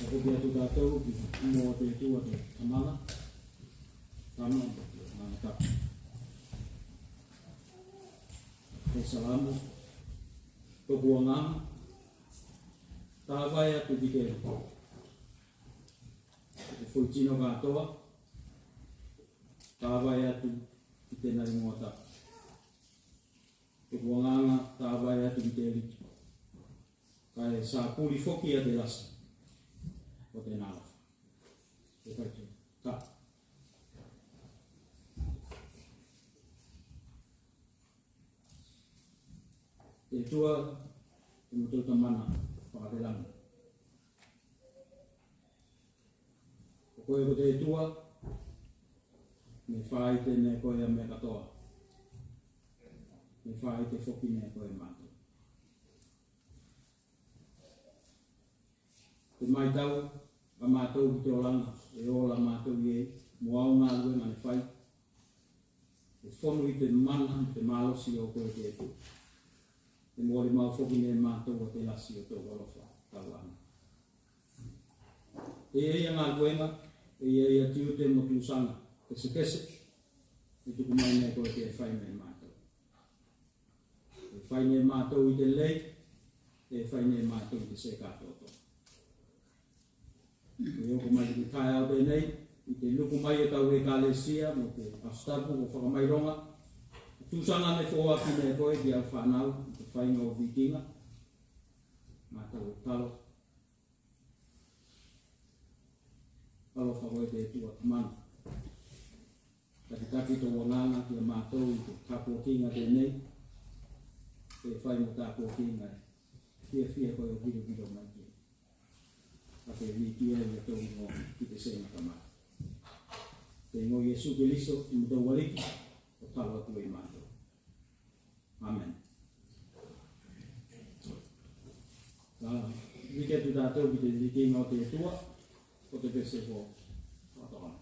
Obi atu tātou ki mo te tua te amanga. Tama ngata. Te salamu. Ko buangam. Tāwai atu ki te fultino katoa. Tāwai atu ki te nari ngota. Ko buanganga tāwai atu ki te riki. Kai sa puli foki a te lasa. O te nāra. Te kaitu. Tā. Te tua, te mututa mana, whakatelangu. O koe ko te tua, me whai te ne koe a me katoa. Me whai te whoki ne koe mātou. Te mai tau, a mātou ki te olanga, e ola mātou i e, moau ngā luenga ne whai. E whonu i te mana, te mālosi o koe te etu. Te mori mau whoki ne mātou o te lasi o tō walofa, tau ana. E eia ngā luenga, e eia tiu te motusanga, kese kese, e tuku mai ne koe te whai ne mātou. E whai ne mātou i te lei, e whai ne mātou i te se katoto. E oko mai ki kai au tēnei, i te luku mai e tau e kālesia, mo te astapu o whakamaironga. Tūsanga me whoa ki me koe ki au whanau, i te whainga o vikinga. Mātau o talo. Talo whakoe te tua kumana. Taki tō wanganga ki a mātou i te tāpua kinga tēnei. Te whainga tāpua kinga e. Fia koe o vido mai ki. Ake wikia i ato ingo ki te senga kamata. Te ingo Jesu Kiriso i mutau waliki o talo atu e mātou. Amen. Wike tu tātou ki te wikinga o te tua, o te pese ko whatohana.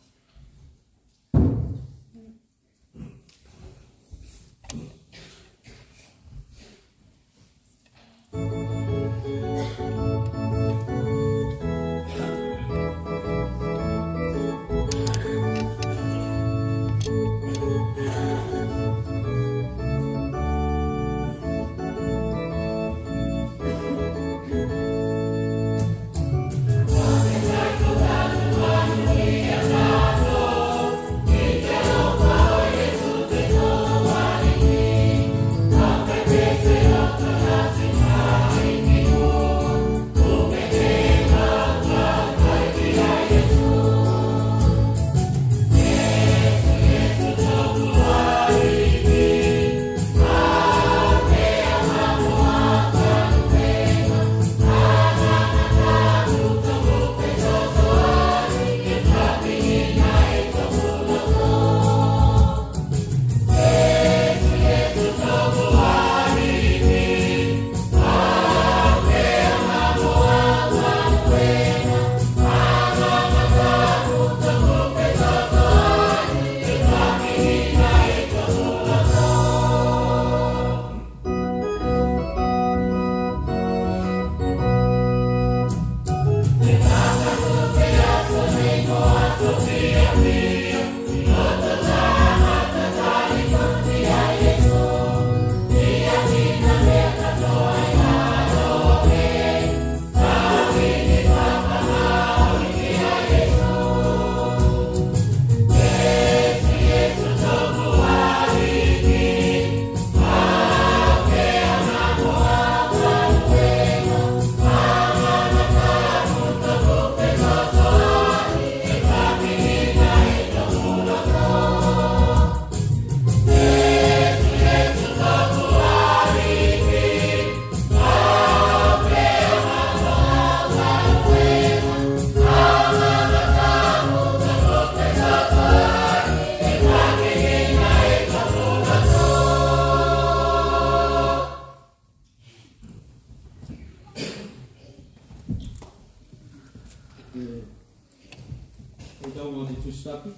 tustapi.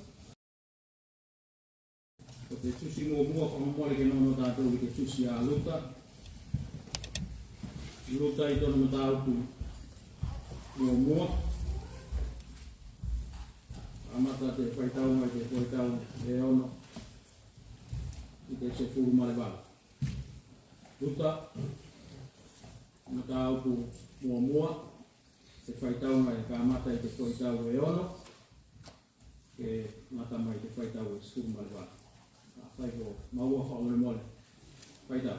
O te tusi mua whakamore ke nono tātou i te tusi a luta. Luta I tono mataupu mua. amata te whaitau mai te whaitau e ono I te se furu mare wala. Ruta, mata aupu mua mua, se whaitau mai ka amata I te whaitau e ono, ke mata mai te whaitau e se furu mare wala. Whai ko maua whaone mole. Whaitau.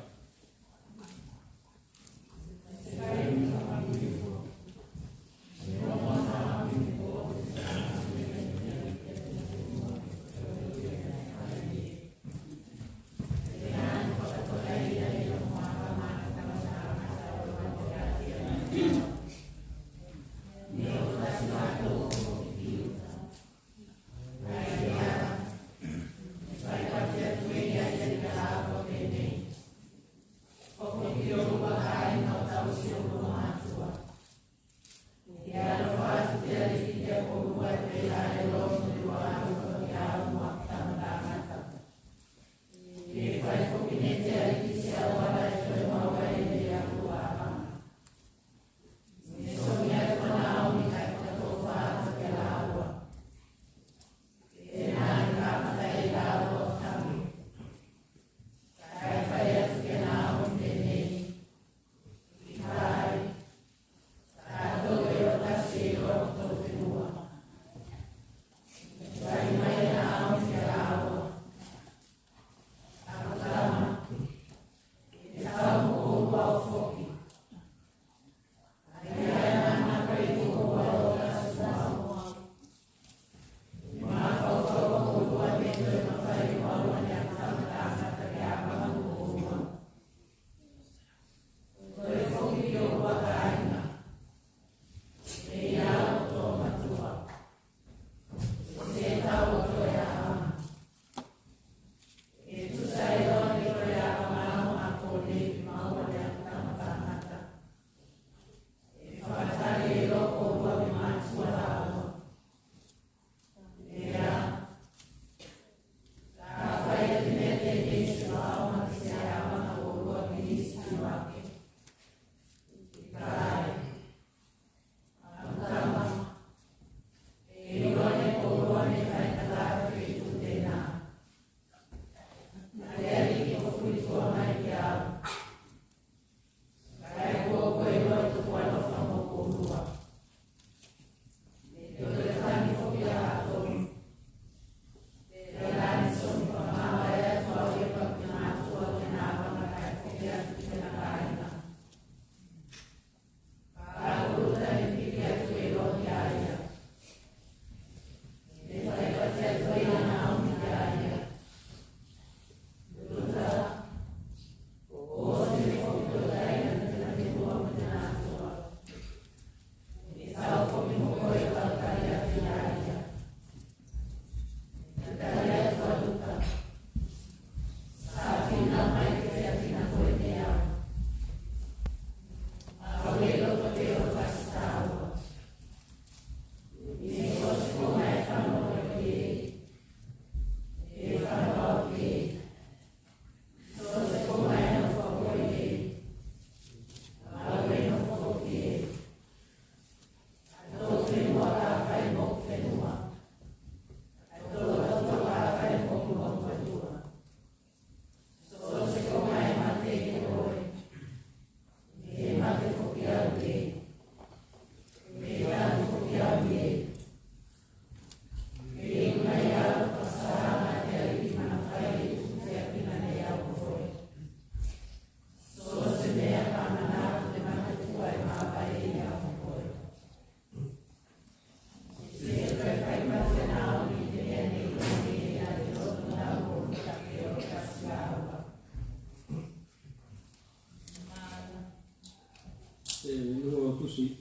Kusi,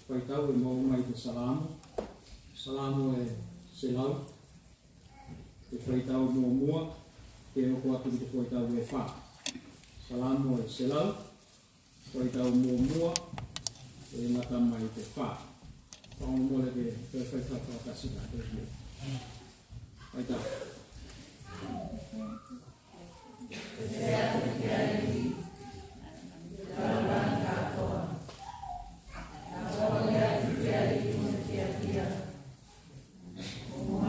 whaitau e mau mai te salamu. Salamu e selau. Te whaitau mua mua, te oko atu te whaitau e wha. Salamu e selau. Whaitau mua mua, e ngata mai te wha. Whaonga mole te whaitau whakasina. Whaitau. Oh,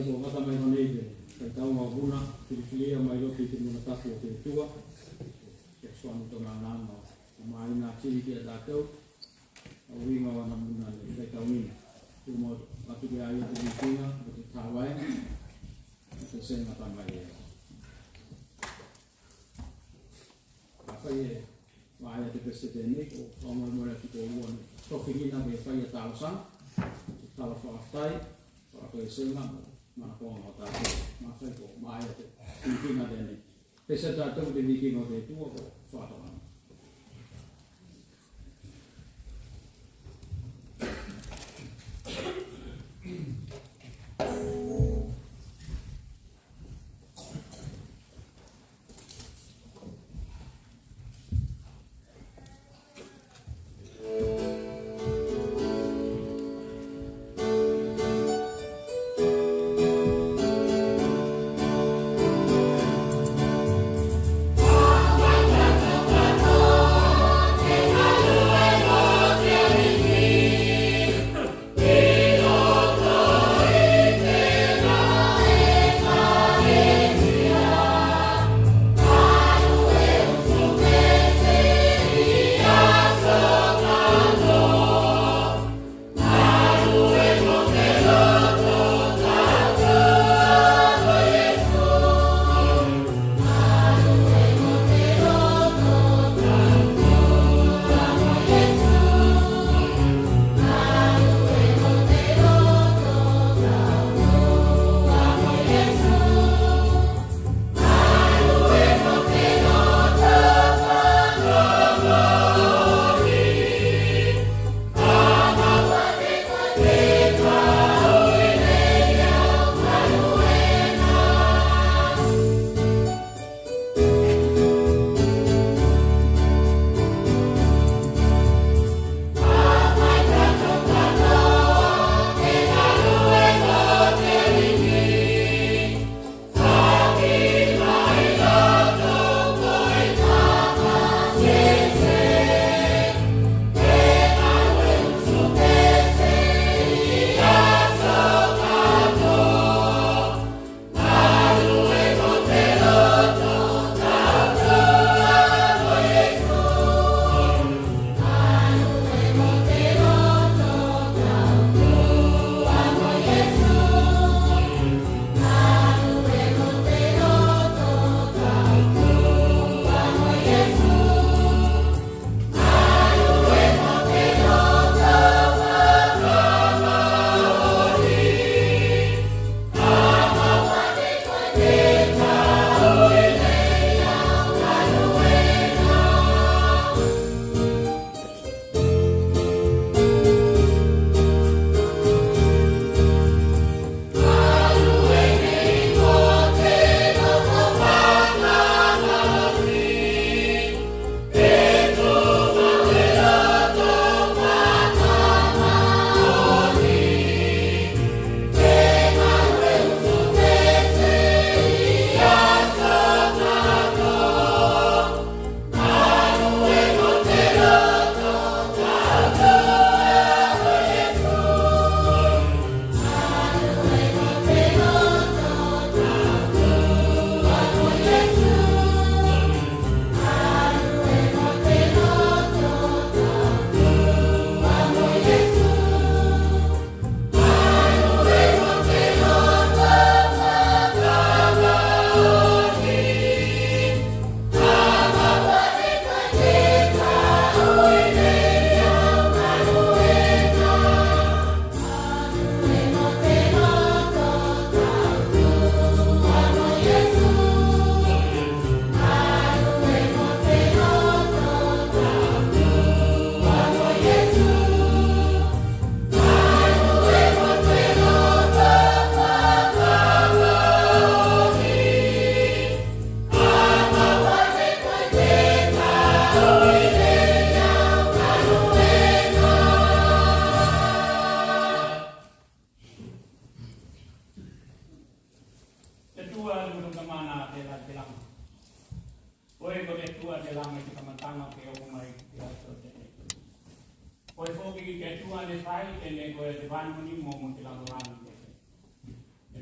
ko mata mai no nei kai tau ma buna filia mai lo ki tinu ta ko te tua ke suan to na na no mai na chi ki da ko wi ma wana buna le kai tau ni tu mo atu ke ai te tinga te tawai te sen mata mai apa ye mai te peste te ni ko mo mo le ko won to ki na be fa ya tau san tau fa stai ko sen ma ko ma ta ma sai ko mai te tinga de ni pese ta to de viking o de tu ko fa ta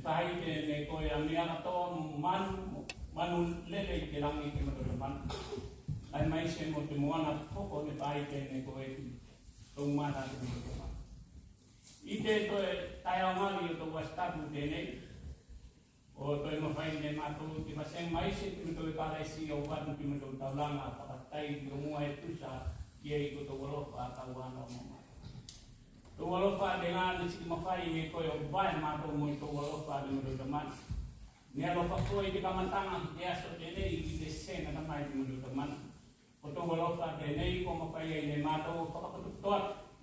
fai ne ko ya mi ana to manu lele ke langi ke mo man ai mai se mo te moana ko ne fai ne ko e to mana te mo ite to tai ngali to wasta bu de ne o to mo fai ne ma to ki ma se mai se ki to ka le si o wa ki mo to taulanga pa tai ki mo ai tu sa ye ko to lo pa ka wa no mo to lo pa de nga ni si ma fai ne ko yo vai ma to mo to lo pa de mo to man ne lo pa ko i ka mantanga ya so de ne i de se na mai mo to man o to lo pa de ne ko ma fai ne ma to pa ka to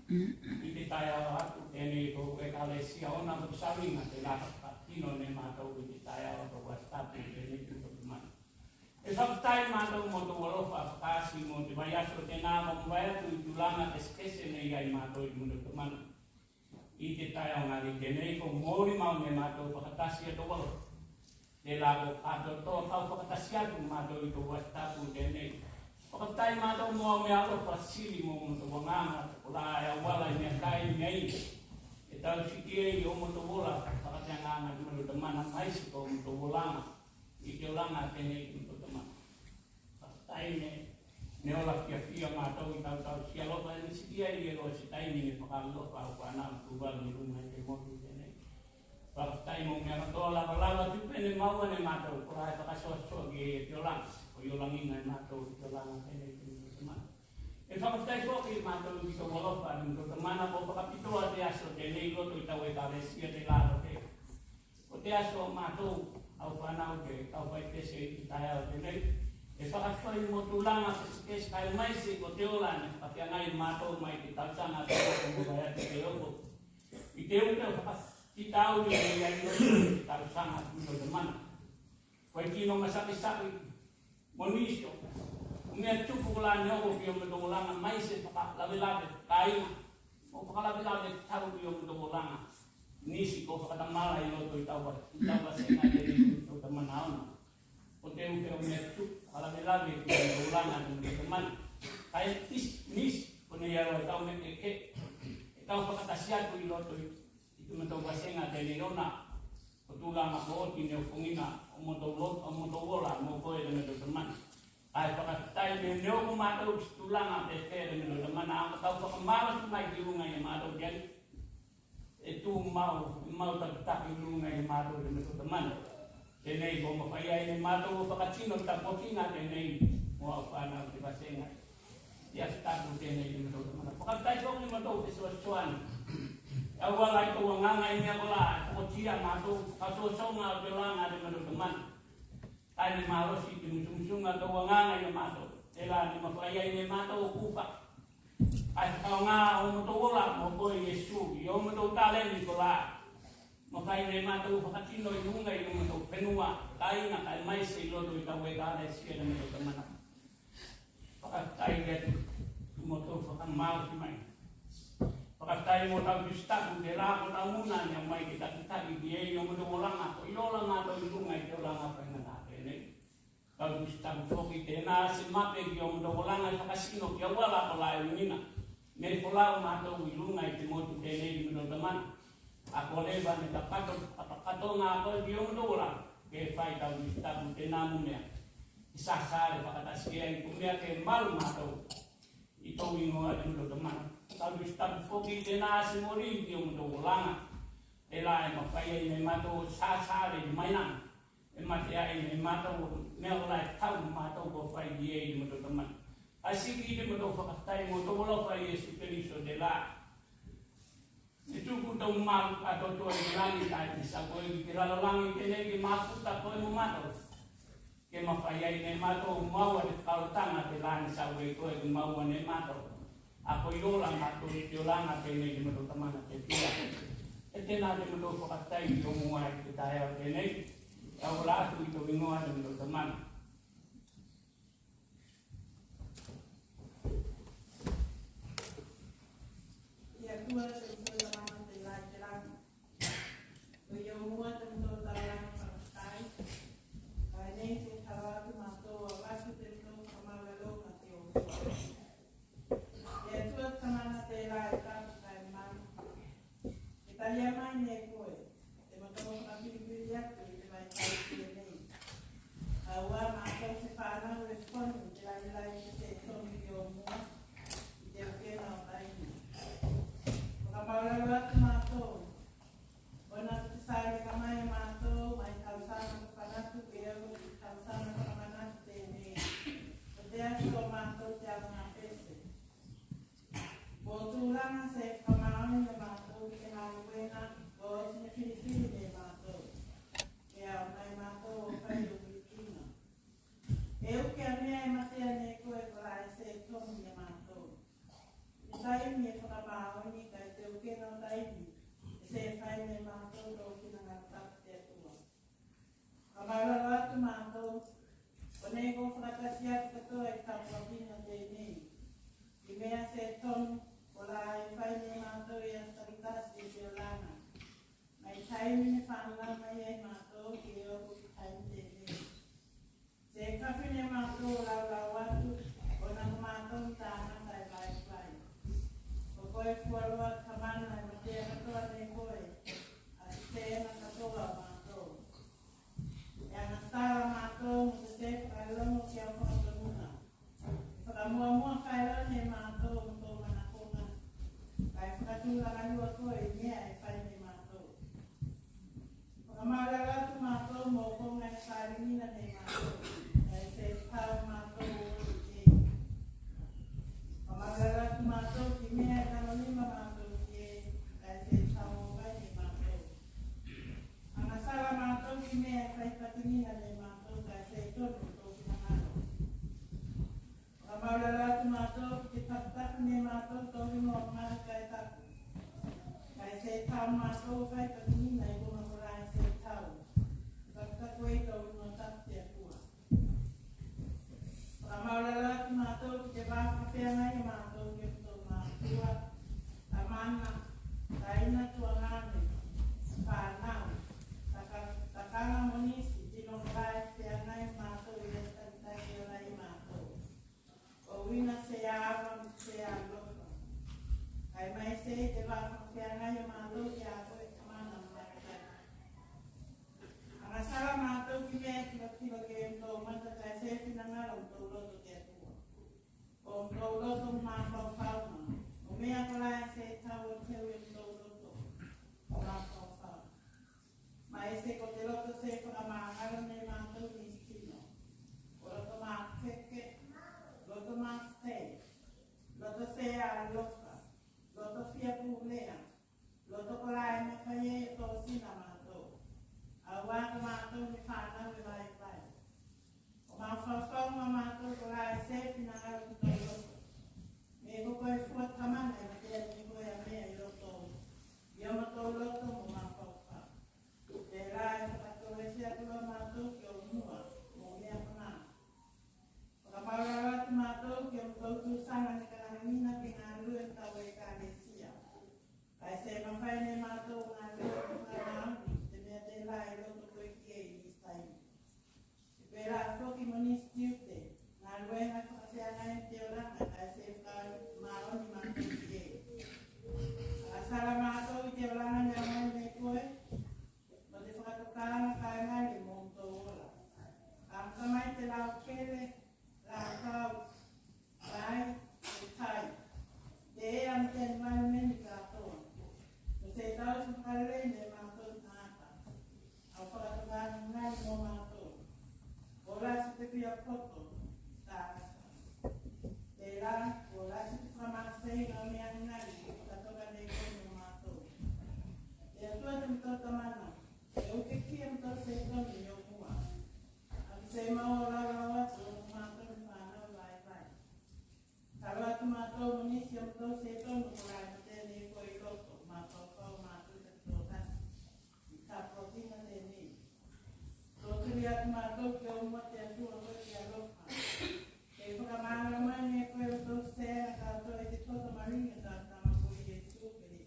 i tai atu ne ko e ka le si ona mo sa ri na te la Tino ne mātou i te tai awa tō wastapu te neku tō man. E whakatai mātou mō tō walofa whakasi mō te vai aso te nā mō mwai atu i tūlanga te skese nei ai mātou i mūna tō man. I te tai awa ngāri te nei ko mōri mau ne mātou whakatasi a tō walo. Te lago ato tō kau whakatasi atu mātou i tō wastapu te nei. Whakatai mātou mō me alo whasiri mō mō tō wanganga ko la e awala i mea kai nei. E tau sikie i o mo tō wola. Nganga di mana teman mai si ko untuk ulama iki ulama tene untuk teman tai ne ola kia matau tau tau sia lo pa ni sikia i lo si tai ni pakal lo pa na tu bal ni rumah ke mo tene pa tai mo me to la la tu pene mau ne matau ko ai pa so ge ulang ko ulang ni matau ulang tene teman e fa tai ko ki matau di ko lo pa ni teman apa kapito ate aso tene lo tu tau e ka sia te la o te aso mātou au whanau te au whai pese i tai au te nei. E whakatoi mo tūlanga te kai mai se ko te ola ne whakea ngai mātou mai te tautanga te o mbukai ate te opo. I te uke o whakati tau ni e ai o te tautanga tuto te mana. Koe kino masaki mo nisio. Mea tupu kula ni oko ki o me tōlanga mai se whakalawe kainga. O whakalawe tau ki o me tōlanga. Nisi ko whakatamala i loto i tawa senga te ni o tamanaona. O te uke o mea tu, alawe ki o ulanga ni o tamana. Kai nisi, o ne iaro e tau me e tau whakatasiatu i loto i tumatau senga te ni ona. O tūlanga ko oti ne o kungina o moto wola mo koe te me o tamana. Ai whakatai me neo ko mātou ki tūlanga te where me o tamana. Anga tau whakamala su mai ki runga i mātou kiani. E tu mau taki lunga i mātou te meto tamana. Tenei ko mawhai ai ne mātou o whakatino tapotina tenei mo au whanau te wasenga. Ia staku tenei te meto tamana. Whakatai kong ni mātou te soasoani. Au walai ko wanganga i mea kola, whakotia mātou kasosonga o te langa te meto tamana. Tai ni marosi te musumusunga ko wanganga i mātou. Te la ni mawhai ai ne mātou o kupa. Ai kau ngā o moto wola mo koe Yesu, i o moto taleni ko la. Mo kai ne mātou whakatino i runga i o moto whenua, kainga kai mai se i loto i tau e kāre sia na moto tamana. Whakatai retu, tu moto whakamau si mai. Whakatai mo tau justaku, te rā mo tau muna ni a mai ki tatitaki ki e i o moto wolanga, ko i lola mātou i runga i te olanga whainga nā tēnei. Kau justaku whoki tēnā se mape ki o moto wolanga i whakasino ki a wala ko la e unina. Meri polau mātou i lunga i te motu tēnei i mino tamana. A koleba me tapato ngā koe ki o mino ora. Ke whai tau i tapu tēnā munea. I sasare whakatasikia i kumea ke maru mātou. I tau ingoa i mino tamana. Tau i tapu whoki tēnā ase mori ki o mino olanga. E la e mawhai e me mātou sasare i mainang. E mate ai me mātou mea ola e tau mātou ko whai i e i mino tamana. Asiki ide mo tau whakatai mo tau wala whai Yesu Keriso de la. E tuku tau maru ato toa i langi tai ki sa koe ki ralolangi tenei ki maputa koe mo mato. Ke mawhai ai ne mato maua te kautanga te langi sa koe koe ki maua ne mato. A koe rola mato i te olanga tenei ki mato tamana te pia. E tēnā te mo tau whakatai ki o mua i te tae au tenei. Au la atu i tau ingoa te mato tamana. Italia mai ne koe, te matau ka pili lana se whamaone le mātou ke ngā ruenga o sine whiriwhiri le mātou. E au mai mātou o whai o whirikinga. E uke a mea e matea ne koe kora e se tongi le mātou. I taimi e whakamaoni kai te uke no taimi e se whai le mātou o kina ngā tapu te atua. Ka mauraro atu mātou, o nei ko whakatasi atu katoa e kapua kina te nei. I mea se tonu, o la e whai ne mātou e astarutasi e te olanga. Mai taimi ne whanalama e mātou ki e oku ki taimi te nei. Se kapi ne mātou lau lau atu, o na mātou tāngata e vai whai. O koe fuarua kamana e matea katoa ne koe, a si te ena katoa mātou. E anastara mātou mo te te whakailongo ki au whakatonuna. Whakamua whailone mātou mo tō manakonga. Kai whakatula kanua koe i mea e whai ne mātou. Whakamaurara atu mātou mo konga e whaarimina ne mātou. E se tau mātou o te. Whakamaurara atu mātou ki mea e kanonima mātou ki e. E se tau o vai ne mātou. Anasara mātou ki mea e whai patimina ne mātou. Kai se tonu tō kinangano. Whakamaurara atu mātou ki te taputapu ne mātou tō rino o marika e tapu. Kai se tau mātou whai patimina e goma kora e se tau. Taputapu e tō rino tapu te atua. Whakamaurara atu mātou ki te whakawhianga e mātou ki tō mātua. Ta mana, ta ina tua ngāne, whānau. Takanga monisi, tino mrai whianga e mātou i estaritahi o rai mātou. O wina se awa mi se alofa. Kai mai se te whakawhianga e mātou ki a koe kamana marakai. Angasara mātou ki mea kilo ke mtau mata kai se whinangara mtau loto te atua. O mtau loto mātou whauma. O mea kola e se tau o teu e mtau loto. O mātou whauma. Mai se ko te loto se whakamahara ne mātou ni stino. O loto mā keke, loto mā te, loto se a lofa, loto fia pūlea, loto kola e mawhaie e tō sina mātou. A wāka mātou ni whānau e vai vai. O mā whawhaunga mātou kola e se whinangara ki tō loto. Me ko koe fuat kamana e matea ni koe a mea i loto. I o matou loto mo mā whawha. Te rai whakatoe se atua mātou ki o mua, mō mea kona. Whakapaurara atu mātou ki o mtautu sanga ni kanangina ki ngā rue tau e kānesia. Kai se mawhai ne mātou ngā rue ki whanauni, te mea te rai loto koe ki e i staimi. I pera whoki monis tiute, ngā rue ngā whakawhianga e te oranga, kai se whakau maoni mātou ki e. Asara mātou i te oranga mea mai me koe, Kāna kai mai le monto ora. Ka mai te lau kere, la kau, rai, te tai. Te e am te mai meni kātoa. No se tau su karei ne mātou tāta. Au whakatokāna ngai mō mātou. O rasi te pia poto, tākasa. Te rā, o rasi te whamasei ngā mea ngai, whakatoka nei koe mō mātou. Te atua te mtota mana. E uke kia mtau se tonu i o mua. Aki se mau o rau atu o mātou ni whanau vai vai. Taru atu mātou monisi o mtau se tonu o rai no tēnei koe i roto. Mātou kau mātou te tō tasi. I tā protina tēnei. Tōturi atu mātou ki o mua te atua koe ki a ropa. Kei whakamāra mai me koe o tō sēra kātou e te toto maringa tā tama koe i e tūkeri.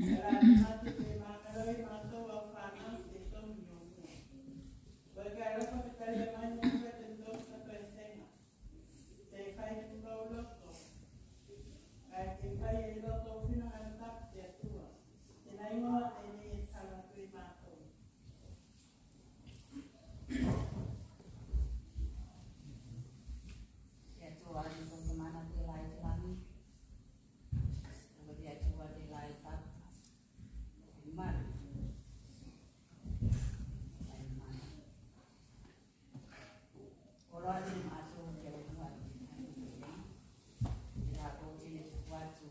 E rāti mātou te mākaroi mātou au whanau te tonu i o mua. Koe kai ropa te karia mai me koe te tō kato e senga. Te whai te tau loto. Kai te whai e loto o whina ngā tapu te atua. Te nai moa te nei e tala tui mātou. Te atua ni tō mana te lai te rangi. Te atua te lai tapu. Mari. Ora te mātou te o mua te rā kōtine te wātu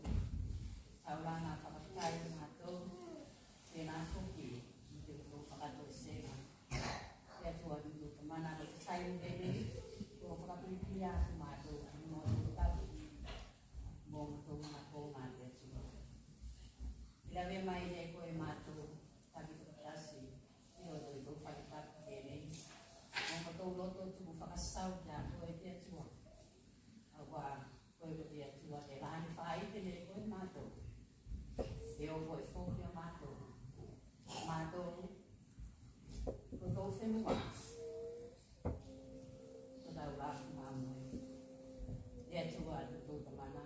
ai te le koe mātou. E o koe whōki o mātou. Mātou, ko tō whenua. Ko tau rāwhi māmoe. E atua tō tamana.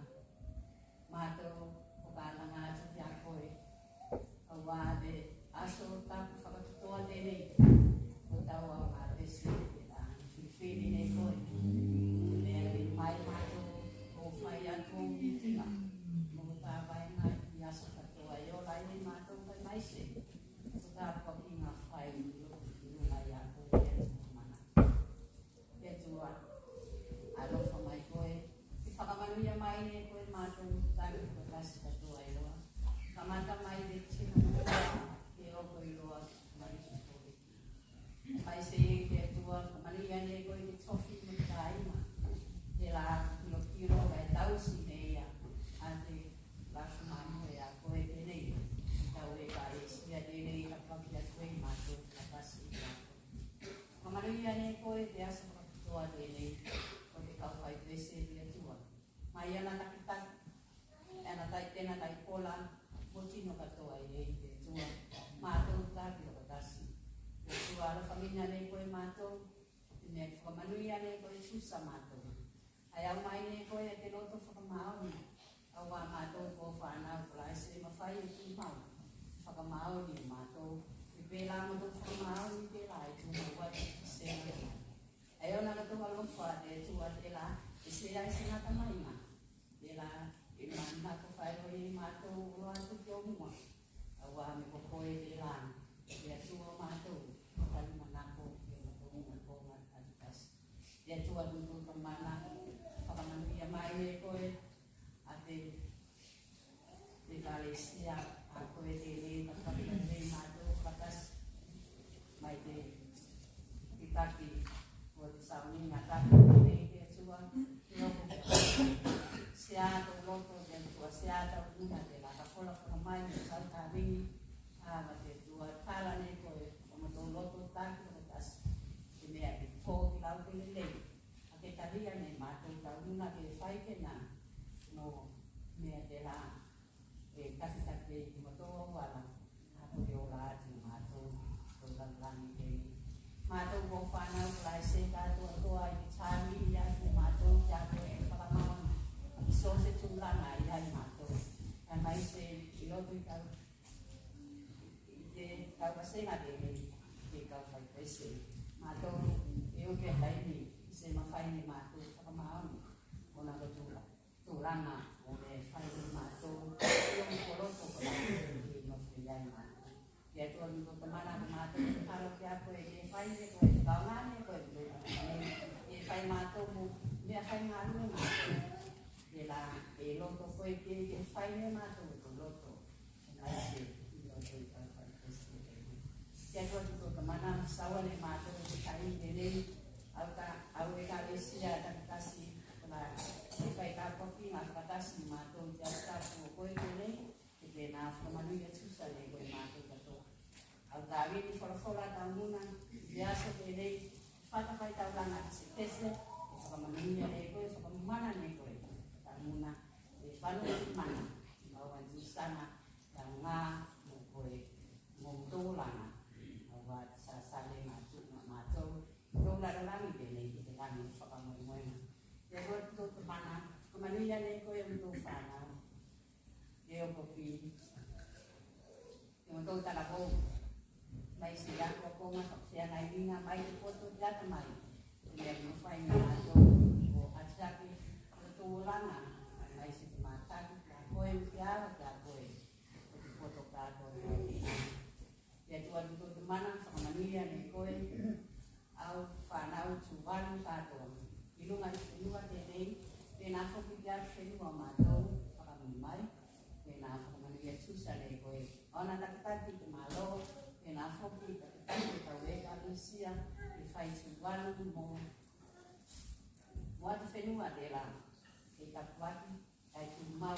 Mātou, ko kānanga atu ki a koe. Au wāde, aso tāpu whakatutoa tēnei. Ko tau au ngā pesi, e tā whiwhiri nei koe. Mea ki mai mātou, ko whai atu o mitinga. Mo tā vai ngai ki aso katoa. E o lai ni mātou kai mai se. Ko tāpu ki ngā whai ni nuna i a koe e mana. E tua, alofa mai koe. Ki whakamanuia mai ne koe mātou, tāku ko kasi katoa e loa. Kamata mai de tina mua, ke oko i loa, mai si koe. Mai se e ke atua, manuia ne koe ki tofi me taima. Te la kilo kai tausi ne ia, a te lafu mamu e a koe tenei. Tau e ka e sia tenei ka paki a koe mātou ka kasi i mātou. Manuia ne koe te asa pakatoa tenei, o te kauwhai pese te atua. Mai ana takitaki, ana tai tena tai pola, mo tino katoa i rei te tua. Mātou tāki o katasi. Te tua ala whamina nei koe mātou, te mea ki whakamanuia nei koe susa mātou. Ai au mai nei koe e te loto whakamaoni. Au wā mātou ko whanau kula e se mawhai e tu mau. Whakamaoni mātou. Te pēlā mo tō whakamaoni te la e tu mau wai ki se ngā. Ai ona kato alofa te tua te la, e se ai se ngata mai ngā. Te la, e mana ko whaero i mātou roa tu ki o mua. Au wā me ko koe te la, te atua mātou. Tani manako, ke mato mua ko ngā tatikas. Te atua tutu ka mana, whakamanuia mai e koe, a te kalesia, a koe te rei, ka whakina rei mātou whakas, mai te taki, o te sauninga taki, te rei te atua, te roko te sea tō loto, te atua sea tau una, te la ka whola whakamai, te sau tā ringi, ma te tua tāla nei koe, o mo tō loto taki o tas, te mea ki tō ki lau te lelei, a ke taria nei mātou tau una ke whaike nā, no mea te la, e kakitake i mo tō wala, a koe o la ati mātou, tō langi te ni. Mātou ko whanau klai se kātua toa i tāmi i atu mātou, kia koe e whakamaona, ki sose tūlanga i ai mātou. Ka mai se i lotu i tau, i te kaukasenga te rei, ke kauwhai pese. Mātou e uke taimi, i se mawhaine mātou whakamaona, ona ko tūlanga, o me whaine mātou, i o mkoloto ko la, i nofu i ai mātou. Ia tua mi ko tamana ko mātou, haro ki a koe, e whaine koe, kaungane koe, e whai mātou mo, mea whai ngānu mātou. E la, e loto koe, ke whaine mātou, ko loto, e nai se, i loto i tau whai pese. Ia tua mi ko tamana, sawane mātou, te kai te rei, au e ka lesia, takitasi, kola, e whai ka koki, ngā whakatasi mātou, te astapu o koe te rei, e te nā whamanuia tusa nei koe mātou katoa. Au tāwini whorafora tā muna, i aso te rei, whatawhai tau ranga se tese, e whakamanuia nei koe, whakamumana nei koe, tā muna, e whanua ki mana, i mauan tusana, tā ngā mo koe, mo tōlanga, au wā sa sale ngā tūna mātou, tōlara rangi te nei, te rangi whakamoemoena. Te roa tō te mana, whakamanuia nei koe o tō whanau, e o kopi, e o tō tala kou, mai si ako ko nga whakawhia ngai ringa mai te poto tiata mai. Te mea ki mwhai nga ato o ataki o tō langa. Mai si te mātaki ka koe ki awa ka koe o te poto ka koe. Ia tua tuto te mana whakamanuia nei koe au whanau tu walu kātoa. I lunga i whenua tēnei, tēnā whoki ki atu whenua mātou whakamuni mai. Tēnā whakamanuia tusa nei koe. Ona takataki te mālo, e nā whoki ka te tāke tau e ka lusia, e whai tu walu mō watu whenua te la, e ka puaki, kai tu mau,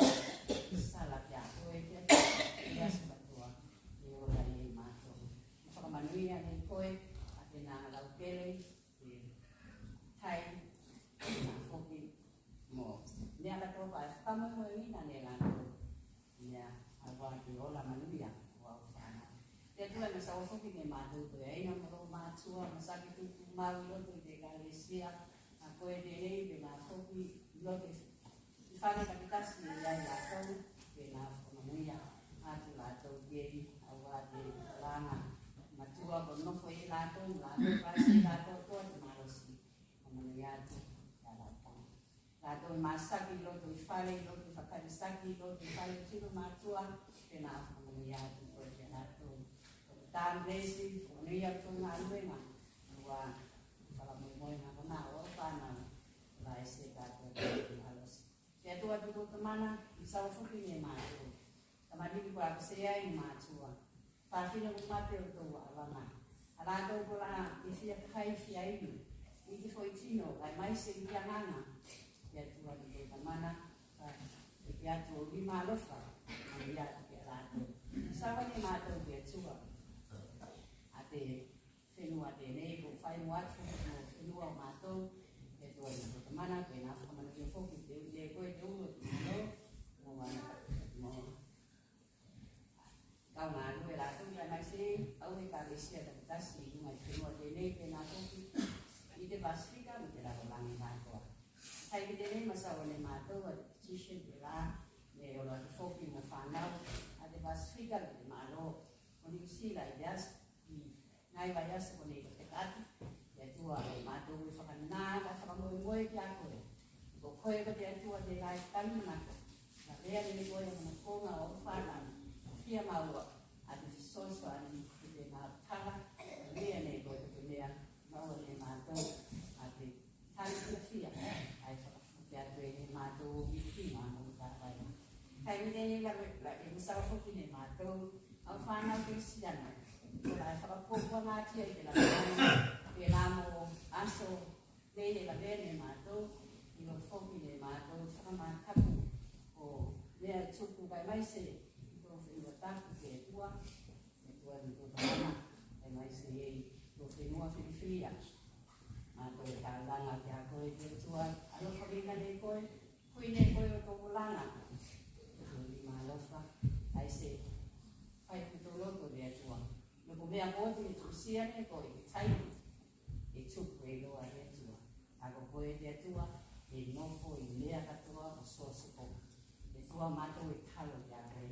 sala kia koe kia, e asu katua, e ora i e mātou. E whakamanuia nei koe, a te nā laukele, e tai, e nā whoki mō. Nea katoa ka e whakamoe ina nera, mātou koe aina maro mātua, masaki tuku mau loto i te kalesia, a koe te rei pe nā whoki loto i whane kapitasi i ai lātou, pe nā whamanuia atu lātou geri au a te ranga matua ko nofo i lātou, lātou kāsi lātou toa te marosi, whamanuia atu a lātou. Lātou i māsaki loto i whare, loto i whakarisaki, loto i whare tino mātua, pe nā whamanuia atu koe te lātou. Tān resi, whanuia tōna aruenga, ua whalamoimoina kona o whanau, la e se kātua te marosi. Te atua tuko tamana, i sawa whuki ne mātua. Tamariki kua kasea i mātua. Whawhina kumate o tō awanga. A rātou kora i whia kai whia iwi. I te whoi tino, kai maise i kia nganga. Te atua tuko tamana, e te atua o lima alofa, ma i atu kia rātou. Sawa ne mātou te atua. Te whenua te nei, ko whai moatu, ko whenua o mātou, e tō i tō tamana, koe nā whakamana ki whoki, te koe te uro ki mātou, mō wana, mō kau ngā rue rātou, kia mai se, au he kālesia takitasi, i mai whenua te nei, te nā whoki, i te Pasifika, i te raro langi mātoa. Tai ki te nei, masawa ne mātou, a te petition, te rā, me ora te whoki mo whanau, a te Pasifika, te mālo, o ni kisila i te asu, ngai vai asa kone i te kati, te atua e mātou i whakanā, ka whakamoe ki a koe. Ko koe ka te atua te lai tani nako, na rea ni koe na konga o whanau, whia maua, a te fisoso ani ki te ngā tala, rea ni koe te mea, maua ni mātou, a te tani ki whia, ai whakafuki atu e mātou i whima mo ka vai. Kai mi tēne la e musawa whuki ne mātou, au whanau te siana, ora e whakapōpua ngā tia i te la e nā mō aso nei e la vene mātou, i lo whoki ne mātou, whakamātapu o mea tuku kai maise, i tō whenua taku te tua ni tō tamana, kai maise e tō whenua whiriwhia. Mātou e kā langa te a koe te tua, alo whakinga ne koe, kui ne koe o tō langa. Tō lima alofa, ai se whai tō loto te tua. Ko mea mōti e tūsia ne koe i tai e tupu e loa e atua. Ako koe te atua e nofo i lea katoa o sōsiko. E tua mātou e talo i a koe.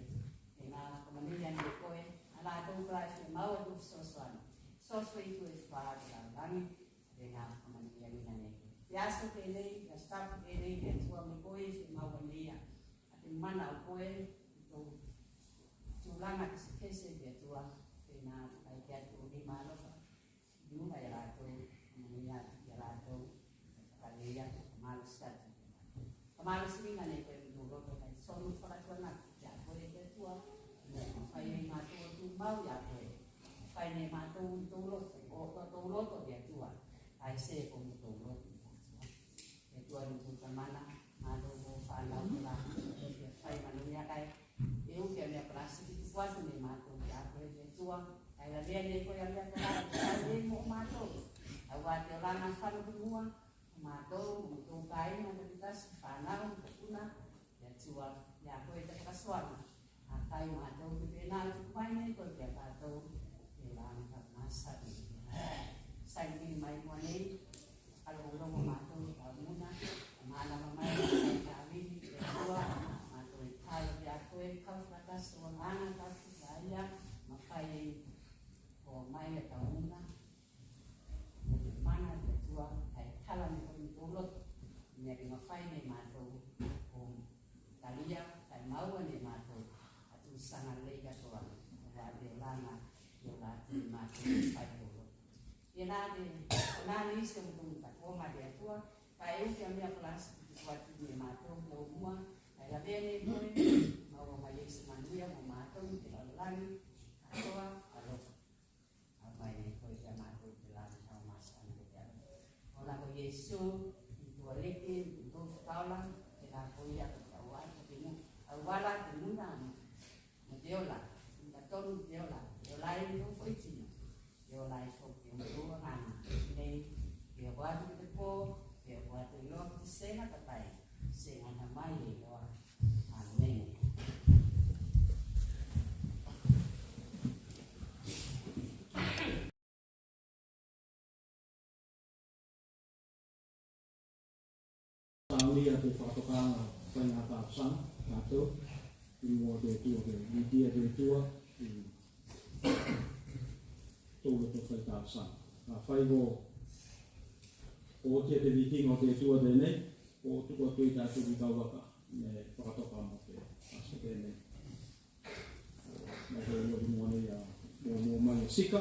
E ngā kamaniri ane koe, a nā tōu krai whi maua tu sōsoana. Sōso i tu e whāra la rangi, e ngā kamaniri ane koe. Te aso te nei, te stapu te nei, te atua me koe whi maua nia. A te mana o koe, tō tūlanga ki se kese te atua, nā kai te atu ni mālofa, nunga i rātou, munia i rātou, whakaleia, mālos tatu. Ka mālos ringa nei koe mō roto kai sonu whakatua nā, te koe te atua, whai nei mātou tu mau i a koe, whai nei mātou tō roto, o tō roto te atua, ai se ko mō tō roto te atua. Te tua rupu tamana, mātou mō whanau kula, whai manuia kai, e uke a mea prasiki, tu kuatu nei mātou te a koe te atua, ai la rea nei koe a mea kora, ai nei mō mātou. Au wā te oranga whanu mua, mātou, mō tō kai, mō te pitasi, whanau, mō kuna, te atua, ia koe te whakaswana. A kai mātou, te pēnā tu mai nei koe te mātou, te rāna ka māsari. Sai kiri mai mua nei, alo urongo mātou, ka muna, māna mamai, kai ka awini, te atua, mātou i tālo te a koe, kau whakatasi, o ngāna tātu, ka aia, ma whai o mai e taunga, o te mana te tua, ai tala me koni tōloto, mea ki mawhai nei mātou, o talia, kai maua nei mātou, atu sanga leika toa, o wā te lana, i o lāti mātou, whai tōloto. I nā te isi o mtungu ka kōma te atua, ka e uke a mea plasi, ki te watu nei mātou, ki o mua, ai la vea nei koe, maua mai eisi manuia, mo mātou, te lalani, katoa, alofa. Mai nei koe te mātou te lāna tau māsa ane te ane. Ona ko Yesu, i tua leke, i tō whakaola, te rā koe ia ka tauara, te mu, au wala te muna ane, mo te ola, i ka tonu te ola, e tō whoitino, te ola e whoki, o mtua ngana, nei, te o watu ki te pō, te o watu i loa ki te senga ka tai, senga na mai e loa, amen. whakatokanga whai ngā tāpsang, tātou, I mua te tua ke, I tia te tua, I tōle to whai tāpsang. Nā whai ho, o tia te viking o te tua tēnei, o tuko tui tātou I kauwaka, me whakatoka mo te aso tēnei. Nā hoi oi mua nei a mō mai o sika,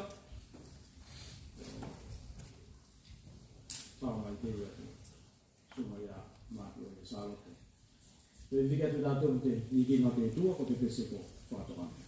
whāmai te ua te suma ia mātu o te sālote. Te whika te tātou te viking o te tua, ko te pese ko whakatokanga.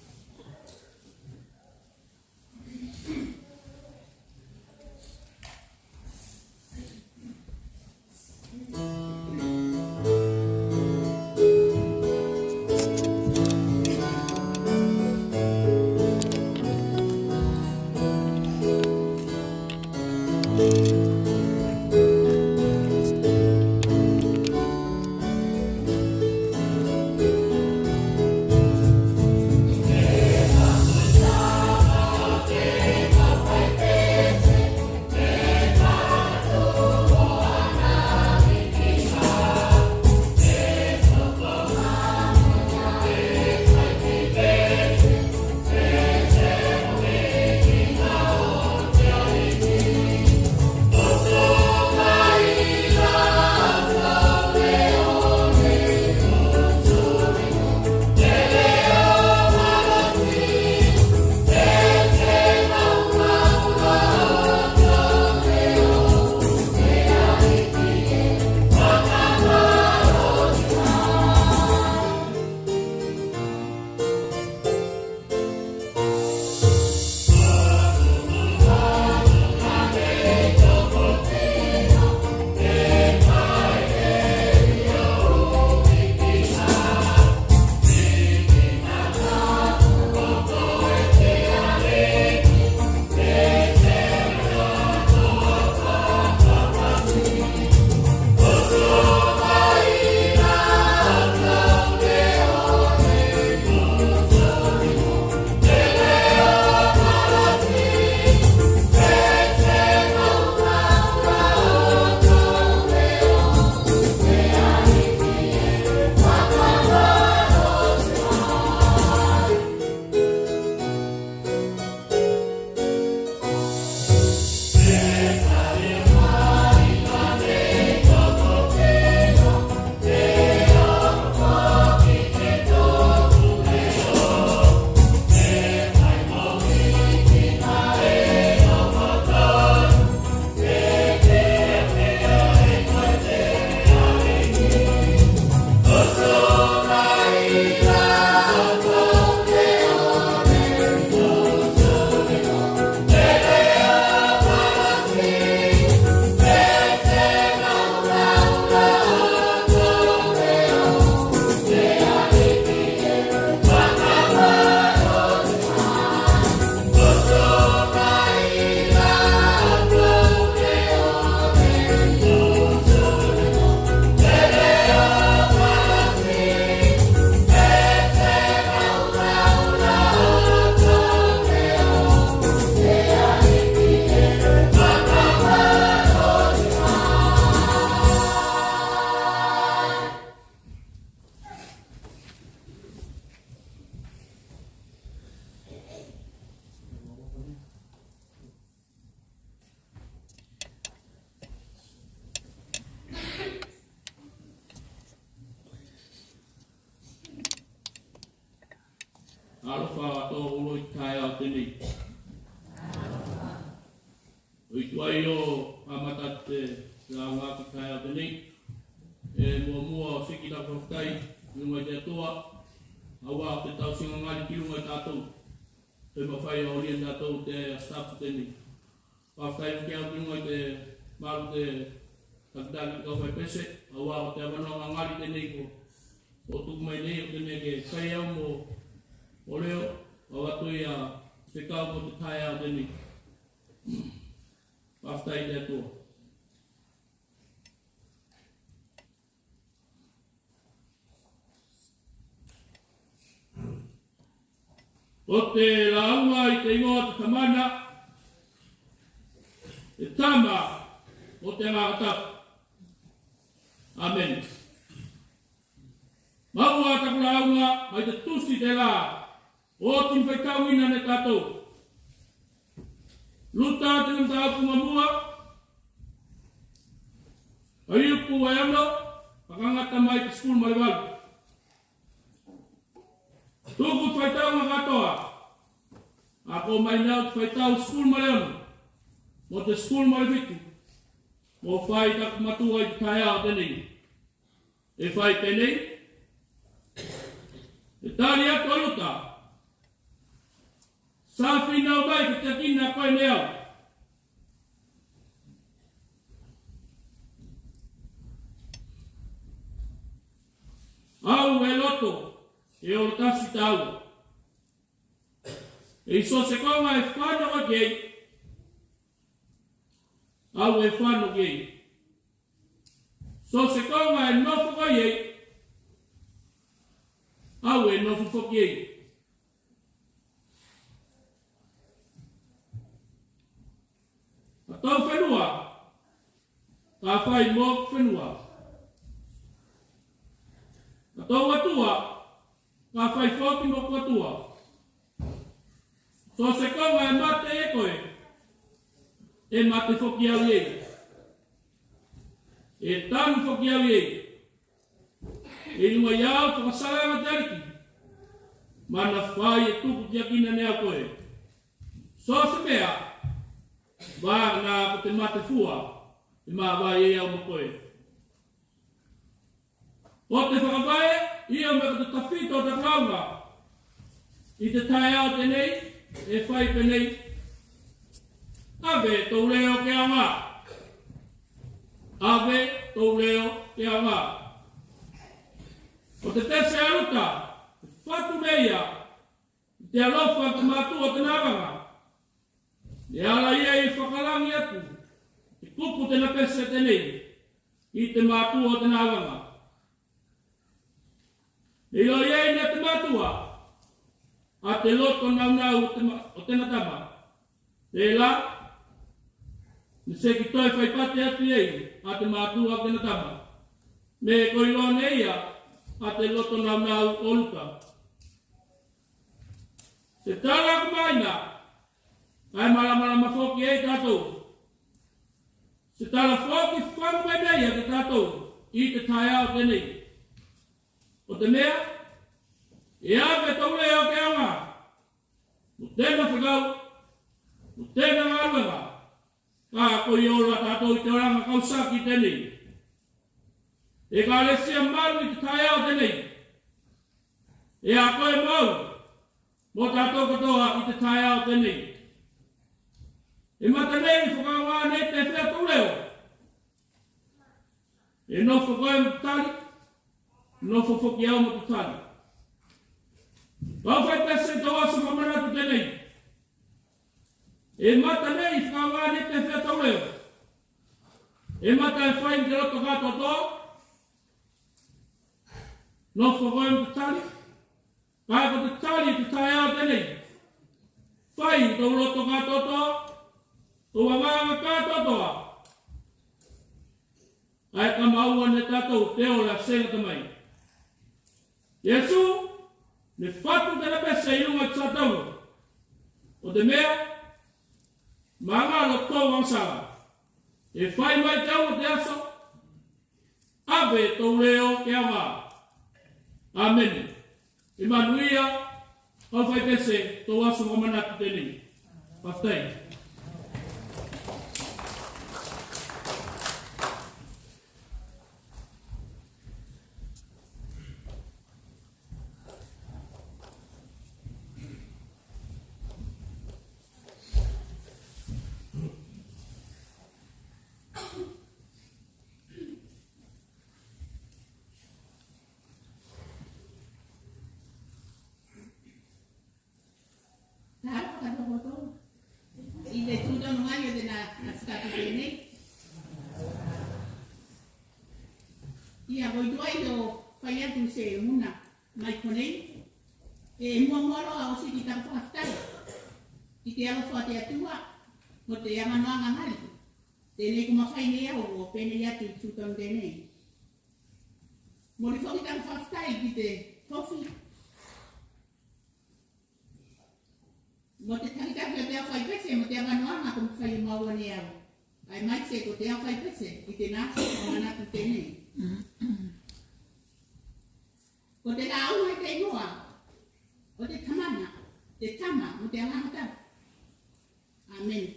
Alfa to ulo tai au tini. Uituai o amatate la ngaki tai au tini. E mua siki la proftai nunga te toa. Awa te tau singa ngali kilunga tātou. Te mawhai o lien tātou te staff tini. Pawhai o kia kilunga te maru te takdaki kawhai pese. Awa o te amanonga ngali tini ko. O tukumai nei o tini ke kai au mo o leo, o watu ia te kau mo te tai au tini. Paftai te atua. O te launga I te ingoa te tamana, te tama o te ngātap. Amen. Maua takulaunga mai te tusi te la. O tim fai tauina ne tatou. Luta te ngam tau kumamua. Aiupu wayano. Pakangata mai te skul mariwalu. Tuku fai tau ngakatoa. Ako mai nau fai tau skul mariwalu. Mo te skul mariwitu. Mo fai tak matua i te taia o tenei. E fai tenei. E tari atu aluta. Sa whina o mai ki te kina koe neo. Au e loto e o tasi tau. E iso se konga e whano o gei. Au e whano gei. So se konga e nofo o gei. Au e nofo o gei. A tau whenua. Ka whai mō whenua. A tau atua. Ka whai whoki mō atua. So se konga e mate e koe. E mate whoki au e. E tanu whoki au e. E nua iau whakasaranga teriki. Mana whai e tuku tia kina nea koe. So se mea. Wā ngā ko te mate fua. E mā wai e au mo koe. O te whakawae. Ia me ko te tawhito te raunga. I te tae au tenei. E whai penei. Ave tau leo ke a ngā. Ave tau leo ke a ngā. O te tese aruta. Whatu meia. Te alofa te mātua te nāranga. E ala ia i whakalangi atu. E kupu te na pese tenei. I te mātua te nāranga. E o ia i te mātua. A te loto nau o te natama. E la. Ni se ki toi whai pate atu ei. A te mātua o te natama. Me koilo neia. A te loto nau o luka. Se tala kumaina. Ai malamala mafoki e tātou. Se tala foki whangu mai nei a te tātou. I te tae au tenei. O te mea. E ave tau leo ke anga. No tēnā whakau. No tēnā ngāruenga. Ka koi ora tātou i te oranga kausaki tenei. E ka lesia maru i te tae au tenei. E a koe mau. Mo tātou katoa i te tae au tenei. E mata nei whakawa nei te whea tau leo. E no whakoe mo tari. No whakoki au mo tari. Wau whai pese tau aso whamanatu tenei. E mata nei whakawa nei te whea tau leo. E mata e whai te roto kato tō. No whakoe mo tari. Kai ko te tari te tae au tenei. Whai tau roto kato tō. O wanganga kātotoa. Ai ka maua ne tātou te o la senga tamai. Yesu, ne whatu te pese i runga tātou. O te mea, manga lo tō wangsara. E whai mai te au te aso. Ave tō leo ke awa. Amen. E manuia, au whai pese tō aso mamanaki tēnei. Paftai. Ia voi doai do whai atu se muna mai konei. E mua moro a osi ki tapu whaftai. I te alo wha te atua, mo te amanoanga ngari. Tēnei kuma whai nei au o pēnei atu i tūtonu tēnei. Mo le whaki tau whaftai ki te tofi. Mo te takitaki o te awhai pese, mo te awanoanga ko mwhai maua ni au. Ai mai se ko te awhai pese, ki te nasa o manatu tenei. Ko te la au e te ingoa, o te tamana, te tama, mo te awangata. Amen.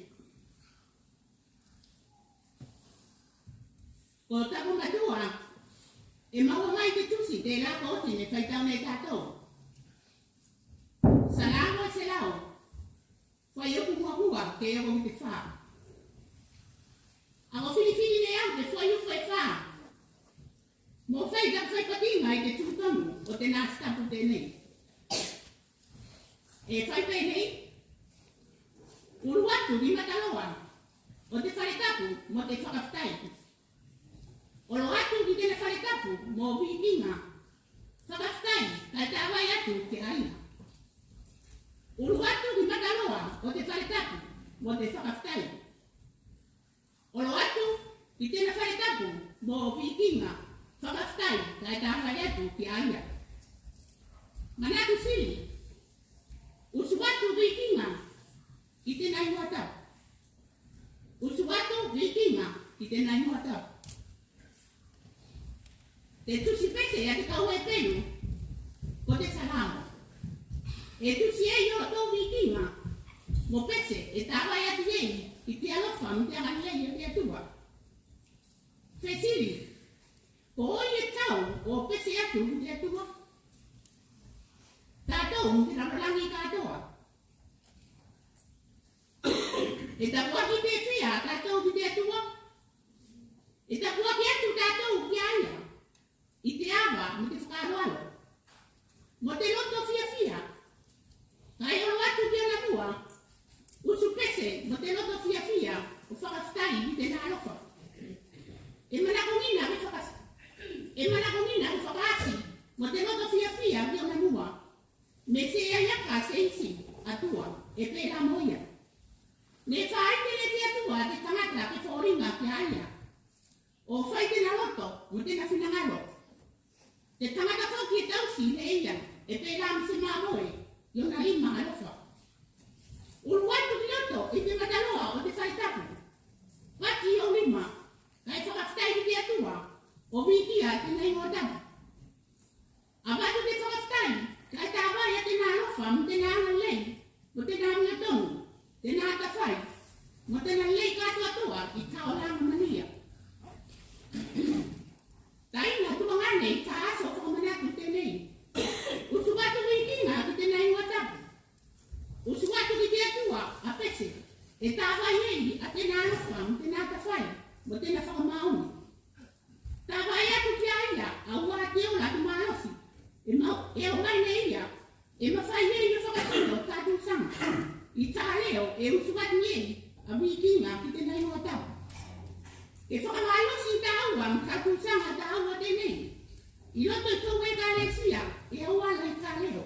Ko tapu matua, e maua mai te tusi, te la koti ne whaitau nei tātou. Salamo e se lau, whai oku mua ke eo te wha. Ako whini ne au te whai oku e wha. Mo whai tak whai patinga i te tūtamu o te nāstapu tēnei. E whai pei nei, uru atu ki mataloa, o te wharetapu mo te whakawhtai. Olo atu ki tēne wharetapu mo wikinga, whakawhtai kai tāwai atu ke aina. Uru atu ki mataloa o te wharetapu mo te whakawhtai. Olo atu ki tēne wharetapu mo wikinga, whakawhtai kai tāwai atu ke aina. Manatu siri, usu atu wikinga, ki tēnā ingoa tau. Usu atu wikinga, ki tēnā ingoa tau. Te tusi pese ya te kau e penu, ko te salamo. E tusi e yo tō wikinga, mo pese e tāwai atu yei, ki te alofa mi te angalei o te atua. Whesiri, ko oi e tau o pese atu mi te atua. Tātou mi te ramalangi kātoa. E tapua ki te whia tātou ki te atua. E tapua ki atu tātou ki aia. I te awa mi te whakaroalo. Mo te loto fia. Kai oro atu ki ana mua. Usu pese mo te loto fia o whakawhtai i te nārofa. E manakongina me whakaasi mo te loto fia ki ana mua. Me se aiaka se isi atua e pēra moia. Ne whaitene te atua te tangata ke whoringa ki aia. O whaitena loto mo tena whinangalo. Te tangata whauki e tausi ne eia, e pēra mi se māmoe, i ona lima alofa. Uru atu ki loto, i te mataloa o te whaitapu. Wati o lima, kai whakawhtai ki te atua, o wikia te nei ngō tapu. A watu te whakawhtai, kai tā wai a te nā alofa, mo te nā ngalei, mo te nā mia tonu, te nā tawhai, mo te nā lei kātua toa, i kao lama mania. Taina tuangane i ka aso whakamanatu tēnei. Usu watu wikinga ki tēnei ngā tapu. Usu watu ki te atua a pese. E tāwai ei a tēnā alofa mo tēnā tawhai, mo tēnā whakamaoni. Tāwai atu ki aia a ua te ola ki maalosi. E o mai nei ia. E mawhai ei o whakatino tātou sanga. I tā leo e usu watu ei a wikinga ki tēnei ngā tapu. E whakamaalosi tā ua mi tātou sanga tā ua tēnei. I roto i tōu e kā lesia, e auala i tā leo.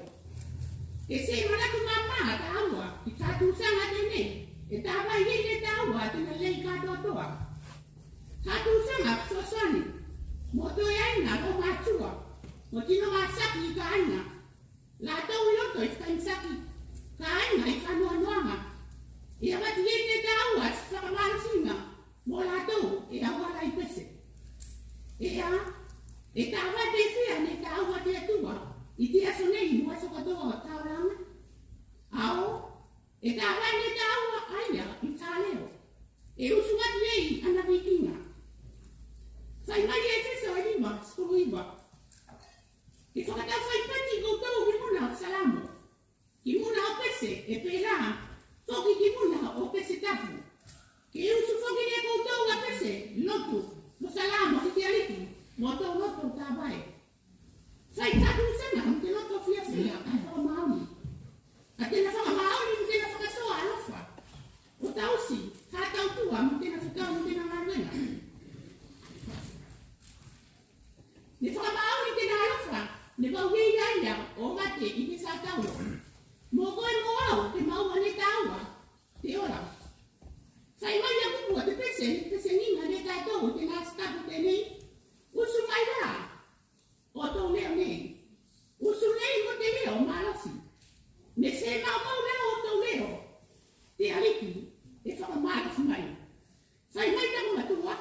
E se manatu mamā tā ua i tātou sanga tēnei. E tā wai ei le tā ua tēnei lei kātoa toa. Tātou sanga kisosani. Mo toi aina o mātua. Mo tino ngā saki i ka aina. La tau i roto i whain saki. Ka aina i whanua noanga. E awati ei le tā ua si whakamalosinga. Mo lātou e awala i pese. E a, e tāwa te whia ne tāua te atua. I te aso nei mua sokatoa o tāuranga. Ao, e tāwa ne tāua aia i tā leo. E usu atu ei ana wikinga. Whai mai e whisa o lima, skuru iwa. E whakatau whai pati ko Me se mau leo o tau leo. Te aliki, e whakamara mai. Sai mai tangu matua.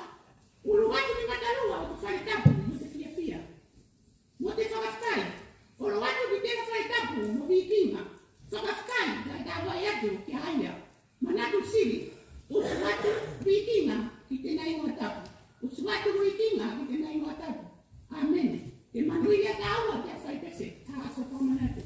Ulu watu ni matarua o te whare tapu mo te fia. Mo te whakaskai. Ulu watu ni tera whare tapu mo vikinga. Whakaskai, kai tawa e atu ki haia. Manatu siri. Usu watu vikinga ki te nai o tapu. Usu watu vikinga ki te nai o tapu. Amen. Ke manui a taua te a whai pese. Tāsa whamanatu.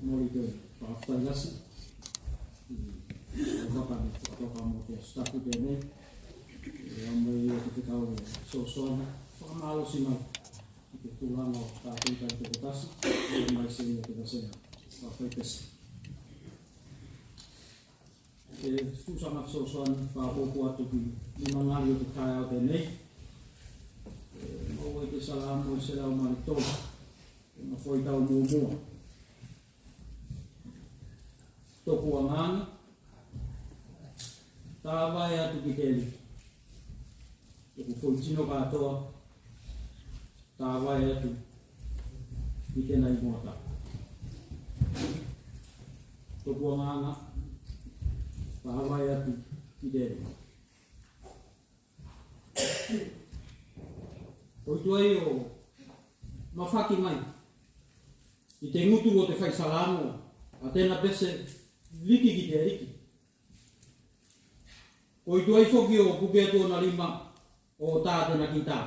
Mori te whakawhailasi. Whaka mo te staku tēnei. Amai e te whikau e sosoana. Whakamalo si mai. I te tūlanga o tātou kai te kotasi. E mai se e te wasea. Whawhaipesi. E fusanga sosoana whahoku atu ki limangari o te kai au tēnei. Mau e te salamu e se rau mani tōna. E ma whoi tau mua. Toku angana, tāwai atu ki te li. Toku whoitino katoa, tāwai atu ki te nei moata. Toku angana, tāwai atu ki te li. Oituai o mawhaki mai, i te ngutu o te whaisalamu, a tēnā pese liki ki te riki. Ko i tuai whoki o pukea tōna lima o tātena ki tā.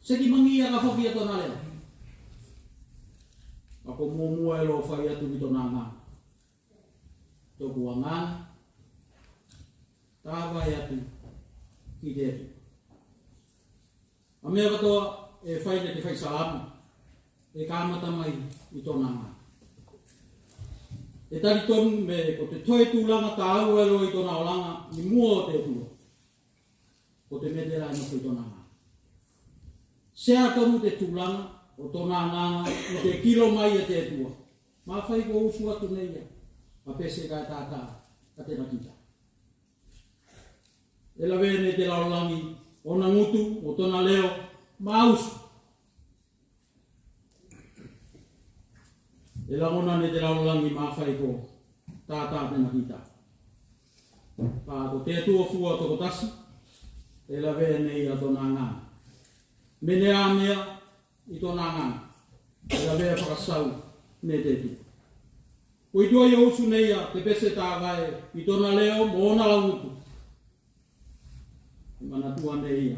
Seki mangi a ka whoki a tōna leo. Ako mua e lo whai atu ki tōna ngā. Tōku a ngā. Tāwai atu ki te atu. A mea katoa e whai te whai salamu. E kāmata mai i tōna ngā. E tari tonu me ko te toe tūlanga tā au ero i tōna olanga ni mua o te tua. Ko te medera ino i tōna ngā. Sea tonu te tūlanga o tōna nganga o te kilo mai e te tua. Mā whai ko usu atu nei a. A pese kai tātā ka te rakita. E lawe ne te laulangi o na ngutu o tōna leo mā usu. E langona ne te laulangi mawhai ko tātā tēnā kita. Pā ko te atua fua toko tasi, e la vea nei a tōna ngā. Mene a mea i tōna ngā, e la vea whakasau ne te tu. Ko i tua i ausu nei a te pese tāwai i tōna leo mo ona launutu. E mana tua nei a.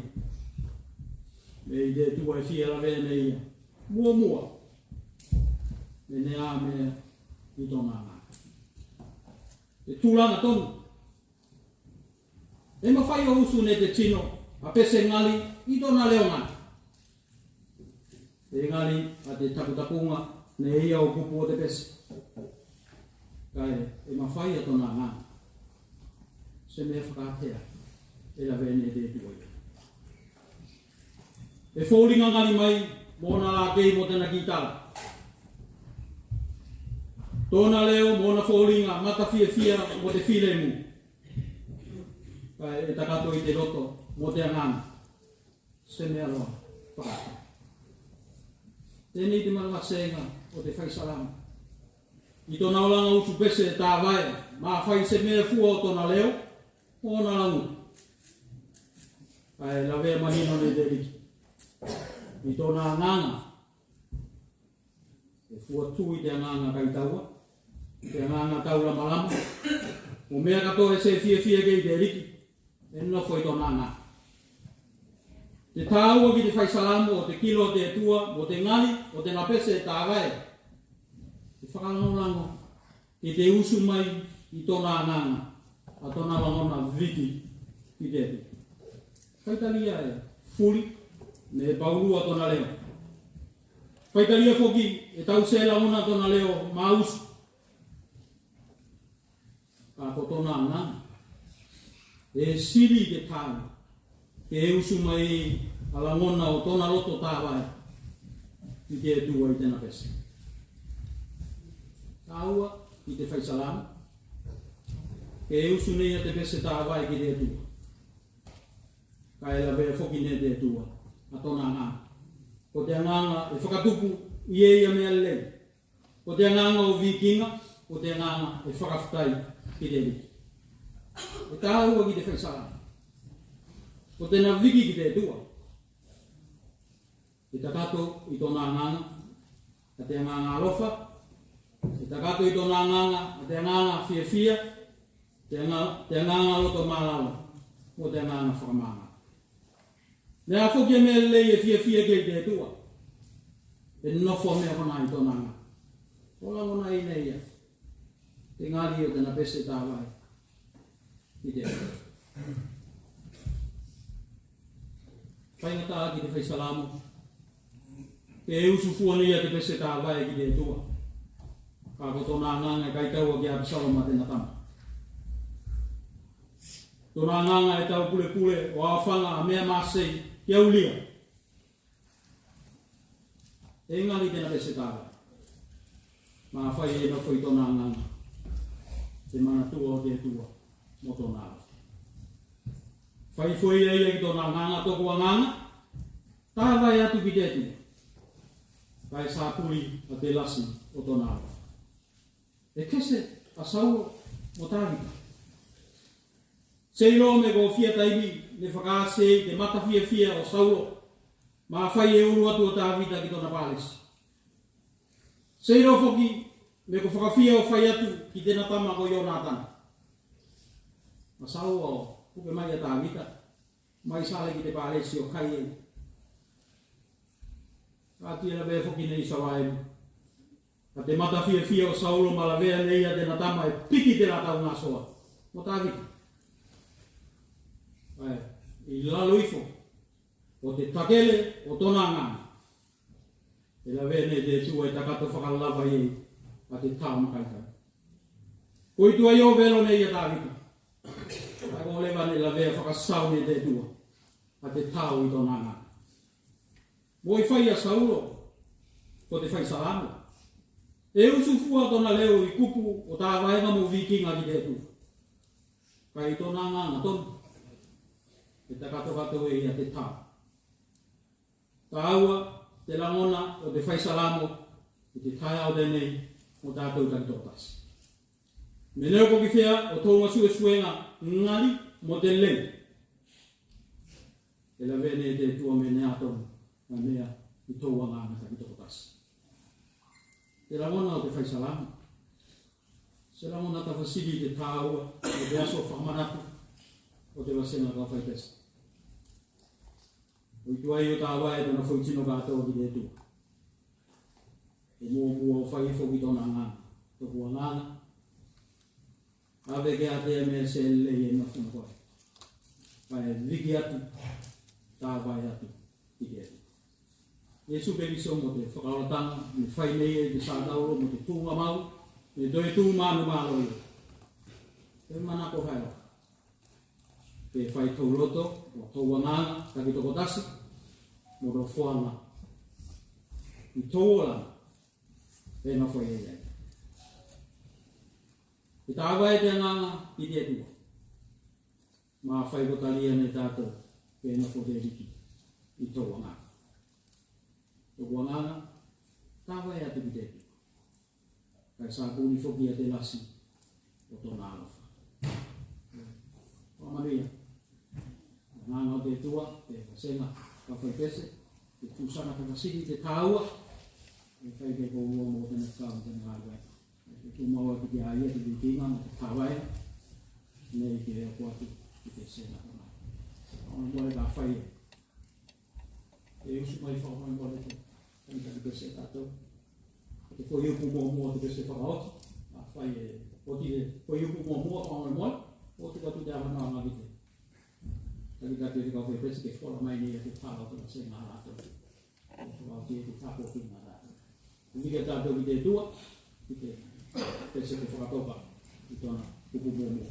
Me i te tua i fia la vea nei a. Mua mua. Mene a mea i tōna ngā. E tūlanga tonu. E mawhai o usu ne te tino a pese ngali i tōna leo ngā. E ngali a te taputapunga ne ia o kupu o te pese. Kai e mawhai a tōna ngā. Se mea whakatea e la vene te tuai. E whōringa ngani mai mōna la kei mo tēnā ki tāla. Tōna leo mōna whōringa mata fia mo te while mu. Kai e takato i te roto mo te angana. Se mea loa whakata. Tēnei te marama senga o te whaisalama. I tōna olanga usu pese e tā vai, mā whai se mea fua o tōna leo, mōna langu. Kai la vea mahino ne te riki. I tōna angana, e fua tui te angana kai taua, te angana taura malama, o mea katoa e se fia kei te riki, e nofo i tōna angana. Te tāua ki te whaisalamu o te kilo o te atua, o te ngali, o te napese e tāwai. Te whakalangolango, ki te usu mai i tōna angana, a tōna langona viki ki te atu. Whaitalia e furi, me paurua tōna leo. Whaitalia whoki e tau se langona tōna leo mausu. Ka ko tōna angana. E siri te tāna. Ke usu mai a langona o tōna loto tāwai. I te atua i tēnā pese. Tāua i te whaisalamu. Ke usu nei a te pese tāwai ki te atua. kai la be foki ne te tua atona nga ko te nganga e whakatupu ie ia mea le ko te nganga o vikinga ko te nganga e whakawhitai ki te wiki e tāhua ki te whaisara ko te na wiki ki te tua e takato i tōna nganga a te nganga alofa e takato i tōna nganga a te nganga fia fia te nganga loto malala ko te nganga whakamanga nea whoki e mea lei e fia fia kei te tua. E nofo mea kona i tōna ngā. Ola ngona i nei ia. Te ngāri o tēnā pese tā vai. I te tua. Whainga tā ki te whaisalamu. Te e usu fua nia te pese tā vai ki te tua. Ka ko tōna nganga e kai taua ki Absaloma tēnā tama. Tōna nganga e tau pule pule o awhanga a mea māsei ki aulia. E ngari tēnā pese tāra. Mā whai e nofo i tōna nganga. Te mana tua o te tua mo tōna ala. Whai fwoi e ia ki tōna nganga tōkua nganga. Tā vai atu ki te tua. Kai sāpuri a te lasi o tōna ala. E kese a saulo mo tāwita. Seilo me ko fia taimi ne whakaase te mata fia fia o saulo. Ma whai e uru atu o tāwita ki tōna pālesi. Seilo foki me ko whakawhia o whai atu ki tēnā tama ko Ionatana. Ma saulo o puke mai a tāwita. Mai sale ki te pālesi o kai e. Kātia la vea foki nei sawaemu. Ka te mata fia fia o saulo ma la vea nei a tēnā tama e piki tēnā tau ngā soa. Mo tāwita. I lalo ifo o te takele o tōna ngana e la vene te tua e takato whakalava i a te tāo makaitai ko i tua i o velo nei a tāwita a ko lewa ne la vea whakasau ne te tua a te tāo i tōna ngana mo i whai a saulo ko te whai salamo e usu fua tōna leo i kupu o tā vaenga mo vikinga ki te tua ka i tōna ngana tōna e takato kato e ia te tā. Tāua, te langona o te whaisalamo, e te tai au tenei o tātou takitotas. Me neo koki whea o tōnga sue suenga ngari mo te lei. E la vene te tua me nea tonu, na mea i tōua ngāna takitotas. Te langona o te whaisalamo. Se langona ta whasiri te tāua o te aso whamanatu o te wasenga ka whaipesa. O i tuai o tā wae tōna whautino kātou ki te tua. E mua o whaifo ki tōna ngāna. Tōkua ngāna. Awe ke atea mea se lei e mawhuna koe. Pai viki atu, tā wae atu ki te tua. E superiso mo te whakaoratanga, me whai nei e te sātauro mo te tūnga mau, me doi tū mānu mālo i. E manako haewa. Pe whai tau roto, o tau nganga, taki toko tasi, mo ro whuanga. I tau ola, e na whai e iai. I tāwai te nganga, i te tua. Mā whai kotalia ne tātou, pe na whai te riki, i tau nganga. Tau nganga, tāwai atu ki te tua. Kai sāpuni whoki a te lasi, o tōna alofa. Maria. Nganga o te tua, te wasenga, ka whai pese, te tūsana ka kasiri, te tāua, e whai te kōua mō tēnā kāu tēnā hāwai. Te tūmaua ki te aia, te vikinga, te tāwai, nei ki reo kuatu, ki te sena kona. Ona mōre ka whai e. E usu mai whai mōre te, tēnā ki pese tātou. Te koi upu mō te pese whakaoti, a whai e, o ti te koi upu mō whai mōre, o te katu te awanoa ngā vite. Taki katu te kawhi pese ke whora mai nei a te tāo te se ngā rātou. O te wau te tāpo ki ngā rātou. Nika tātou ki te tua, ki te pese ke whakatopa i tōna upu mō.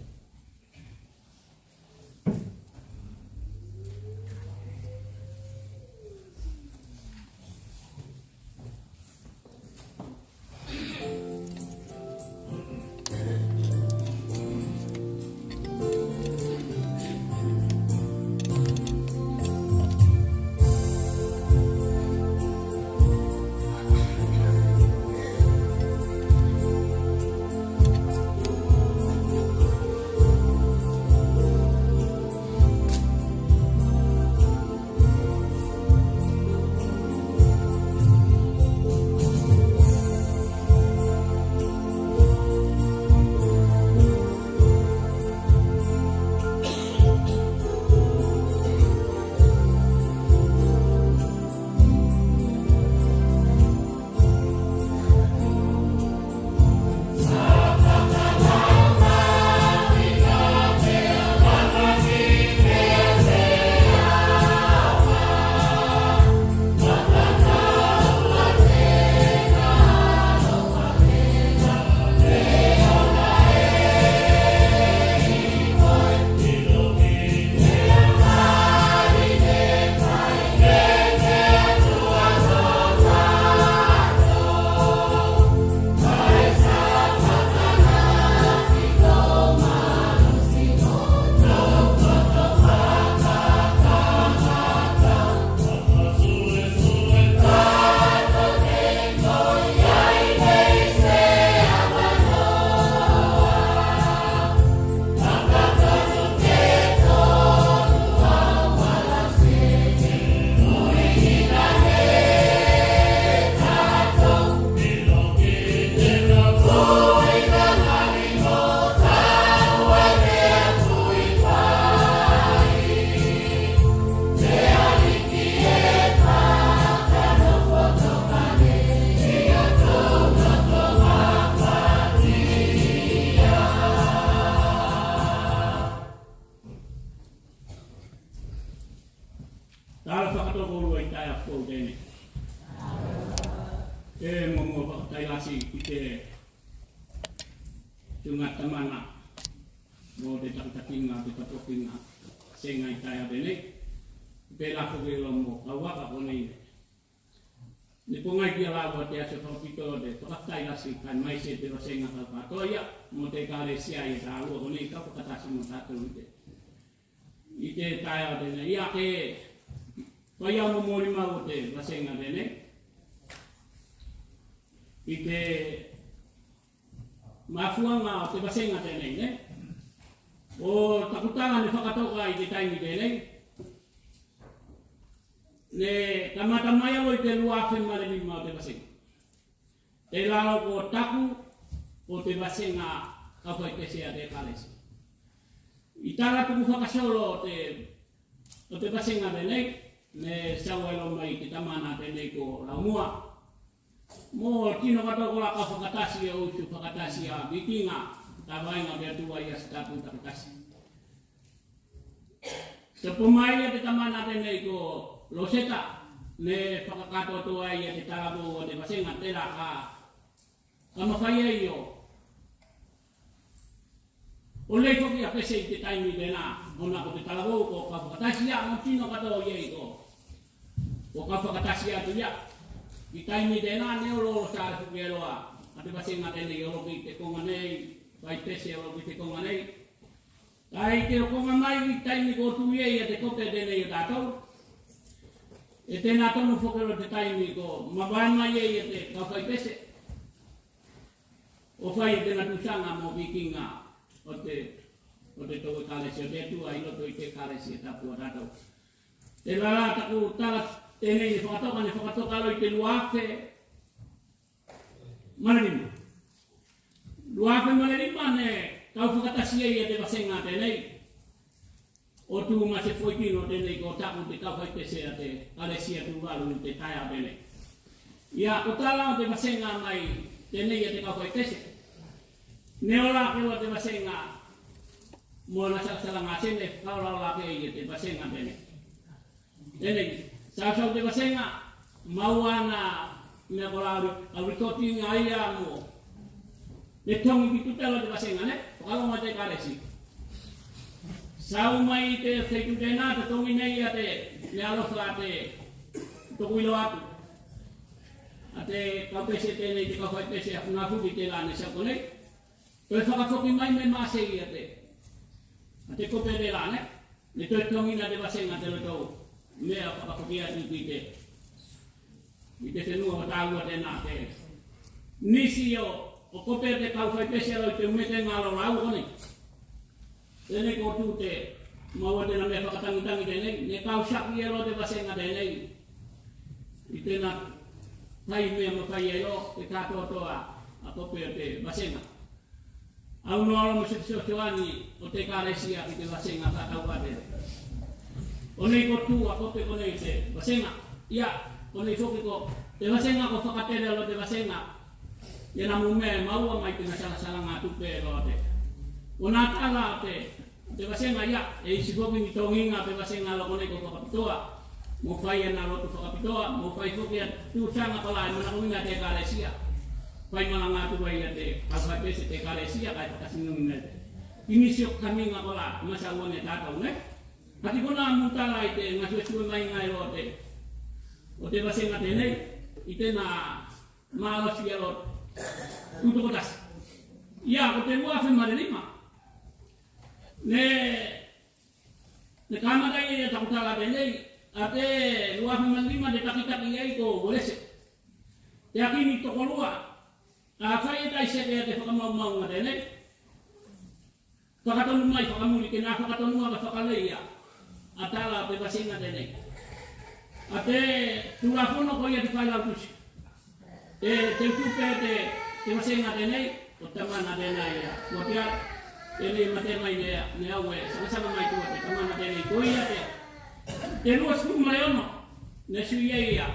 Tala whakatoko rua I tai a whau tēne. E mua whakatai lasi I te tunga tamana mo te takitakinga, te patokinga, senga I tai a tēne. Pe lako ke lomo, kawaka ko nei. Ni po ngai kia lawa te aso whakapito te whakatai lasi kai mai se te wasenga kalpatoia mo te kare sia I ta alua ko nei ka whakatasi mo tātou I te tai a tēne. Ia ke whai au mo mori mau te wasenga tēne. I te mafuanga o te wasenga tēne, ne? O takutanga ni whakatoka I te taimi tēne. Ne kamata mai alo I te lua whenmare ni mau te wasenga. Te lao ko taku o te wasenga kawhai te sea te kalesi. I tala tuku whakasolo o te wasenga tēne. Ne sawelo mai te tamana tēnei ko laumua. Mo tino katoko la ka whakatasi o utu whakatasi a vikinga. Ta vainga pia tua I asitapu takatasi. Sa pumaia te tamana tēnei ko loseta. Ne whakakato toa I te talabo o te wasenga tera ka. Kamawhaia I o. O lei whoki a pese I te taimi tēnā. Ona ko te talabo ko ka whakatasi a mo tino kato I ko. O ka whakatasi atu ia. I taimi tēnā neololo sāre whuki eroa. A te wasenga tēnei olo ki te konga nei. Vai pese olo ki te konga nei. Kai te o konga mai I taimi ko tuiei a te kope tēnei o tātou. E tēnā tonu whokero te taimi ko mawāna iei a te kawhai pese. O whai e tēnā tūsanga mo vikinga o te tōu karesi o te tua I loto I te karesi e tapu a tātou. Te rara taku tala tēnei ni whakatoka alo I te luafe marerima. Luafe marerima ne kau whakatasi ei a te wasenga tēnei. O tū ma se whoikino tēnei ko taku te kau whaipese a te karesia tūwaru I te taia tēnei. Ia o tala o te wasenga mai tēnei a te kau whaipese. Neola kero te wasenga mo na saksaranga sene kaurala ke I te wasenga tēnei. Tēnei, sāsau te wasenga, mauana mea kola aurikotinga ia mo. Ne tongi ki tutela te wasenga, ne? Whakalonga te karesi. Sau mai te wheitu tēnā, te tongi nei a te me alofa te tokuilo atu. A te kaupese tēnei, te kauwhaipese a whunafuki te lāne sako nei. Toi whakawhoki mai me māsei a te kope te lāne. Ne toi tongi na te wasenga te lotou. Mea whakawhoki atu ki te whenua o tāua tēnā te. Nisi o kope te kauwhaipese alo I te umete ngālo rau kone. Tēnei ko tū te maua tēnā mea whakatangitangi tēnei. Ne kausaki alo te wasenga tēnei. I tēnā whai mea mawhai alo te kātotoa a kope o te wasenga. Au no alo mo se soani o te kāresia ki te wasenga kātau tēnei. O nei ko tū a kope ko nei te wasenga. Ia, o nei whoki ko te wasenga ko whakatere alo te wasenga. Ia na mumea maua mai te nasala ngā tupe alo te. O nā tala te wasenga ia, e isi whoki ni tonginga te wasenga alo ko nei ko whakapitoa. Mo whai ana lotu whakapitoa, mo whai whoki a tūsanga pala e mana kuminga te kāresia. Whai mana ngā tuwa ia te kawhai pese te kāresia kai whakasinunga te. Inisio kaminga pala, masa uane tātau ne? Hati kona mutala I te ngasuesue mai ngai o te wasenga tēnei, I tēnā mālosi alo tūtokotas. Ia, ko te luafe marerima. Ne kāmatai e takutala tēnei, a te luafe marerima te takitaki ei ko olese. Te akini tokolua, a whai e taiseke a te whakamaumaunga tēnei. Whakatonu mai whakamuri, ke nā whakatonua ka whakaleia. A tala pe wasenga tēnei. A te tūrafono ko ia te whailautusi. Te tupe te wasenga tēnei, o tamana tēnei ia. Kua pia, tēnei matemai ne au e, sakasama mai tua te tamana tēnei. Ko ia te lua skuru maleono, ne sui ia.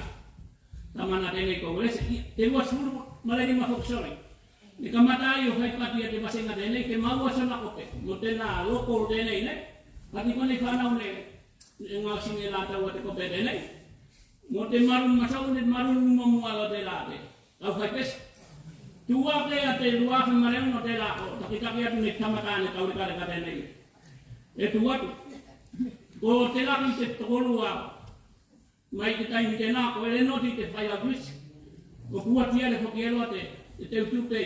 Tamana tēnei ko ulese. Te lua skuru malerima whoksori. Ne kamata ai o whaipati a te wasenga tēnei, ke maua sana kope. No tēnā lokol tēnei ne. Pati kone whanau ngau sini lata wa te ko pedene mo te marun masau ne marun mo ala te late au fai pes tua ke ate lua fe marem no te la ko tapi ka ia ni tamatane ka uri ka te nei e tua ko te la ki te tolua mai te tai ni te na ko ele no ti te fai a bis ko tua tia le fokielo te utupe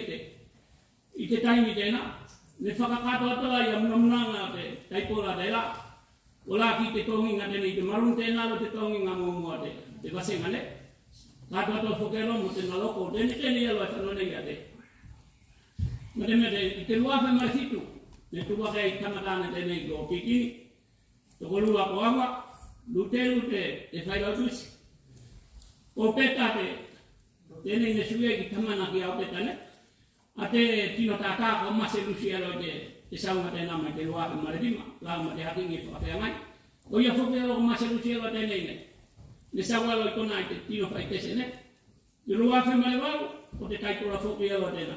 i te tai ni te na ne whakakato atoa i amunamuna te taipola te la. O la ki te tongi ngā tēnei te marun tēnā lo te tongi ngā mōmua te wasenga ne. Kato atoa whokero mo te naloko, tēnei alo e whanonei a te. Ma te mea i te luawhe mai hitu, ne tuwake i tamatana tēnei ko kikini, toko lua ko awa, lute te whairautusi. O peta tēnei ne suia ki tamana ki au peta ne. A te tino tātā ko mase lusi alo te saunga tēnā mai te luawhe marewima, lau ma te hakingi whakawhea ngai. O ia whokero ko mase lusi alo tēnei ne. Ne saunga alo i kona i te tino whai tese ne. Te luawhe marewau, o te taitola whoki alo tēnā.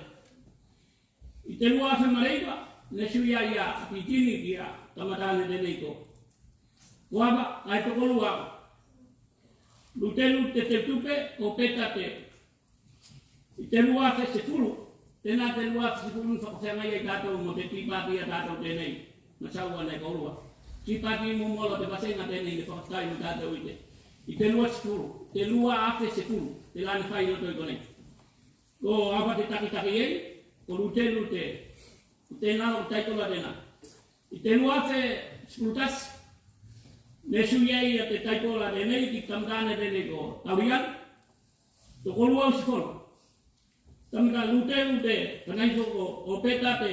I te luawhe mareiwa, ne suia ia ki tini ki a tamatane tēnei ko. Waba, ai toko luau. Lute te tupe, o peta te. I te luawhe se furu. Tēnā te luawhe se furu whakawhea ngai ai tātou mo te tipati a tātou tēnei. Na saua nei kaurua. Tipati mo mola te wasenga tēnei le whakatai mo tātou i te. I te lua se furu. Te luawhe se furu. Te lani whai roto i konei. Ko apa te taki ei. Ko lute. Tēnā o taitola tēnā. I te luawhe spulutas. Ne suyei a te taitola tēnei ki tamtane tēnei ko taurian. Toko lua o sifono. Tamika lute, kanai soko o peta te.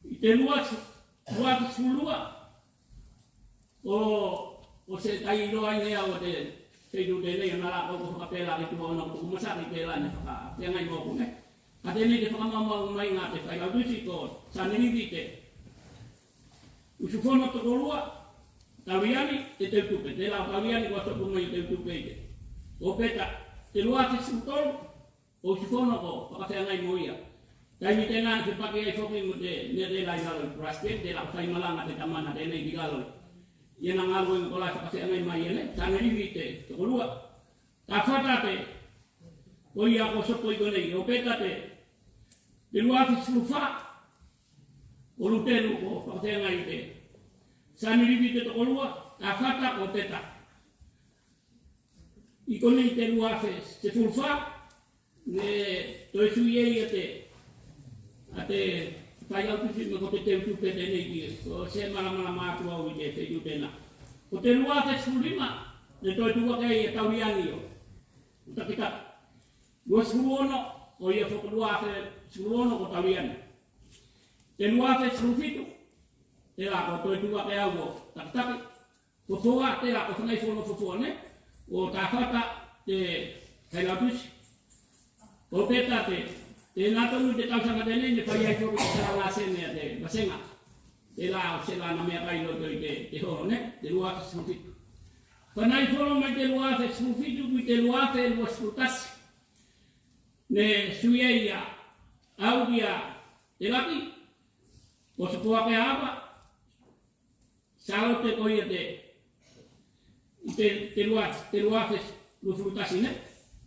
I te luawhe spulua. O se tai roa i nea o te teiru tēnei o nara o whakapela ki tua ona o kumasaki tēla ne whakapengai mōku ne. A tēnei te whakamamau mai ngā te whaikautusi ko saniriti te. Usufono toko lua. Tawiani te teutupe, te lau tawiani kua sopu mai teutupe i te. O peta, te luawhe spulutolu, o usufono ko whakawhea ngai moia. Taimi tēnā te pake ai whoki mo te nea te lai galoi prasket, te lau whaimalanga te tamana tēnei ki galoi. Iena ngālo ingo kolai whakawhea ngai mai ene, saniriti te toko lua. Tā whata te, o ia ko sopo i konei, o peta te luawhe spulufa, o lutelu ko whakawhea ngai te. Sanirivi te toko lua, tā whata o peta. I konei te luawhe se fulwha, ne toi suiei a te whai autusi me ko te teutupe tēnei ki, ko se maramara mātua o i te wheitu tēnā. Ko te luawhe se fulima, ne toi tuwakei e tauriani o. Utakita, lua suluono, o ia whoko luawhe suluono ko tauriani. Te luawhe se fulfitu, te la ko toi tua ke au takitaki. Fofoa te la ko whanai whono fofoa ne. O tā whata te kailautusi. O peta te nātonu te tausanga tēnei ne whai ai whoki te saranga sene a te wasenga. Te la o se la na mea kai loto i te horo ne. Te luawhe smufitu. Whanai whono mai te luawhe smufitu kui te luawhe lua sprutasi. Ne suieia au kia te laki. O se poa ke awa. Salo te koia te luawhe lufurutasi ne.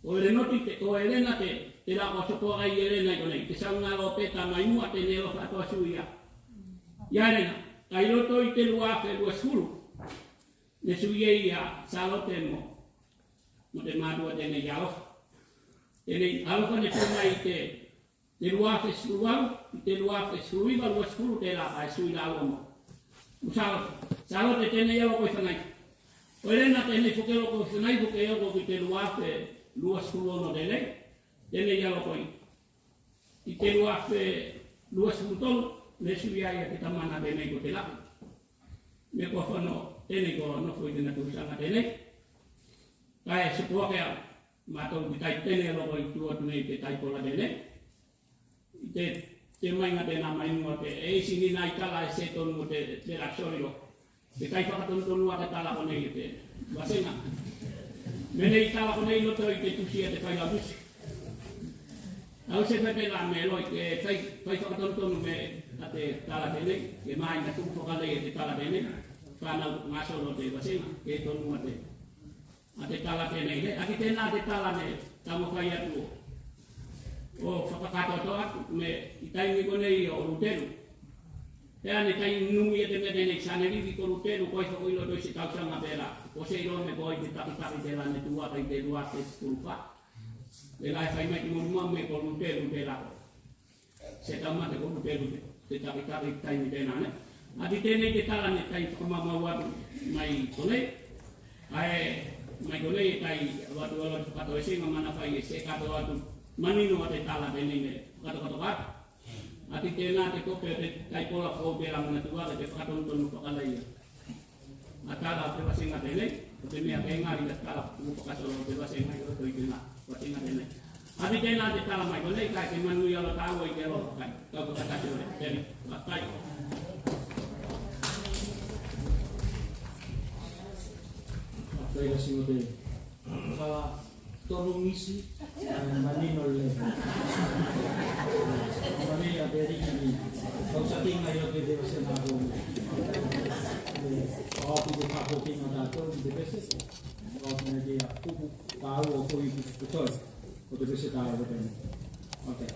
O erenoti o erena te la o sopoa ai erena i konei. Te saunga o peta mai mua te nero whatoa suia. Ia erena, kai roto i te luawhe luasfuru. Ne suiei a salo te mo te mātua tēnei alofa. Tēnei alofa ne pēmai te luawhe suruaru, te luawhe suruiva luasfuru te la kai sui la uamo. Salo te tēnei alo koi whanai. O erena tēnei whukero koi whanai whukeo ko ki te luawhe luasfuruono tēnei. Tēnei alo koi. I te luawhe luasfurutolu, ne sui ai a te tamana tēnei ko te laki. Me kua whano tēnei ko nofo i tēnā tūsanga tēnei. Kai se puakea mātou ki tai tēnei alo koi tuatu nei te taipola tēnei. Te mainga tēnā mai mua te eisi ni nai tala e se tonu mo te raksorio. Te kai whakatonu a te tala ko nei te wasenga. Me nei tala ko nei loto i te tusia te whailautusi. Au se pepe la me loi ke whai whakatonu me a te tala tēnei. Ke mai na tuwhakalei e te tala tēnei. kana ngaso lo te kasi ke to no mate ate tala te nei ate tena ate tala ne tamo kaya tu o papakato to at me itai ni ko nei o rutelu te ane tai nungi ate me nei sana ni ko rutelu ko so ilo do si taksa ngapela ko se ilo me ko i tapi tela ne tua tai te dua te tulfa le lai fai mai mo me ko rutelu te la se tama te ko rutelu te tapi tai ni tena ne ati tene ke tala ne tai pamamawa mai kole ai mai kole tai watu wala kato ese mana fai se kato watu manino ate tala tene ne kato kat ati tena te ko pe tai pola ko be la mana tua te kato ton ko kala ia atala te wasinga tene te me ake ngari te tala ko kaso te wasinga ko to ikina wasinga tene ati tena te tala mai kole kai ke manu ya lo tawo i ke lo kai ko kata te kai Saya kasih model. Kalau tolong misi, mani nol. Mani ada di sini. Kau setting ayo ke dewa senaru. Kau tidak apa tinggal datang di desa. Kau nanti aku tahu aku itu betul. Kau tidak bisa tahu betul. Oke.